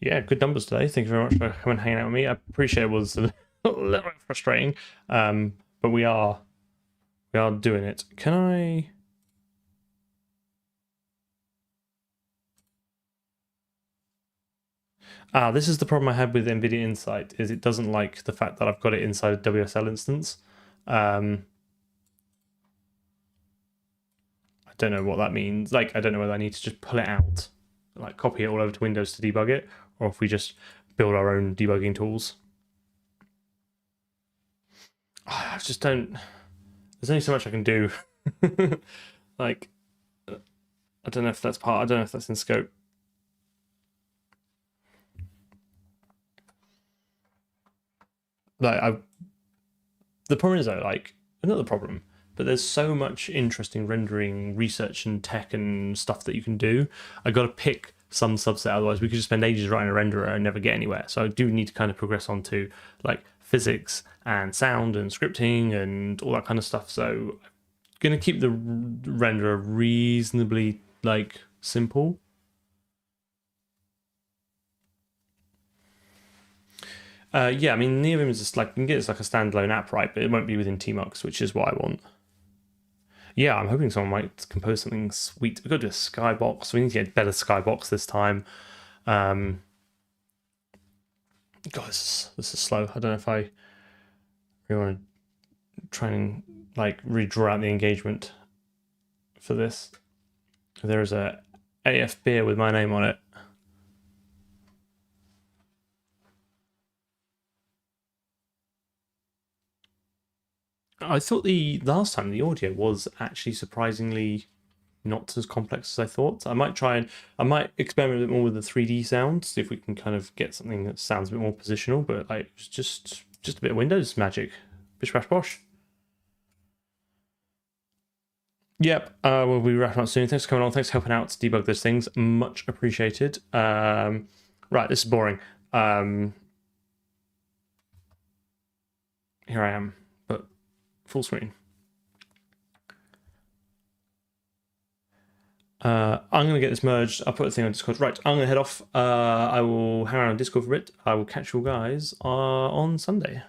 Speaker 1: Yeah, good numbers today. Thank you very much for coming and hanging out with me. I appreciate it was a little bit frustrating, but we are doing it. Can I? This is the problem I had with NVIDIA Insight, is it doesn't like the fact that I've got it inside a WSL instance. I don't know what that means. Like, I don't know whether I need to just pull it out, like copy it all over to Windows to debug it, or if we just build our own debugging tools. I just don't. There's only so much I can do. Like, I don't know if that's part. I don't know if that's in scope. Like, the problem is though, like, not the problem, but there's so much interesting rendering research and tech and stuff that you can do. I got to pick some subset, otherwise we could just spend ages writing a renderer and never get anywhere. So I do need to kind of progress on to like physics and sound and scripting and all that kind of stuff. So I'm gonna keep the renderer reasonably like simple. Yeah, I mean, NeoVim is just like, you can get it as like a standalone app, right? But it won't be within Tmux, which is what I want. Yeah, I'm hoping someone might compose something sweet. We've got to do a skybox. We need to get a better skybox this time. God, this is slow. I don't know if I really want to try and like redraw out the engagement for this. There is a AF beer with my name on it. I thought the last time the audio was actually surprisingly not as complex as I thought. I might experiment a bit more with the 3D sound, see if we can kind of get something that sounds a bit more positional, but like it's just a bit of Windows magic. Bish bash bosh. Yep, we'll be wrapping up soon. Thanks for coming on. Thanks for helping out to debug those things. Much appreciated. Right, this is boring. Here I am, but full screen. I'm going to get this merged. I'll put a thing on Discord. Right, I'm going to head off. I will hang around on Discord for a bit. I will catch you guys on Sunday.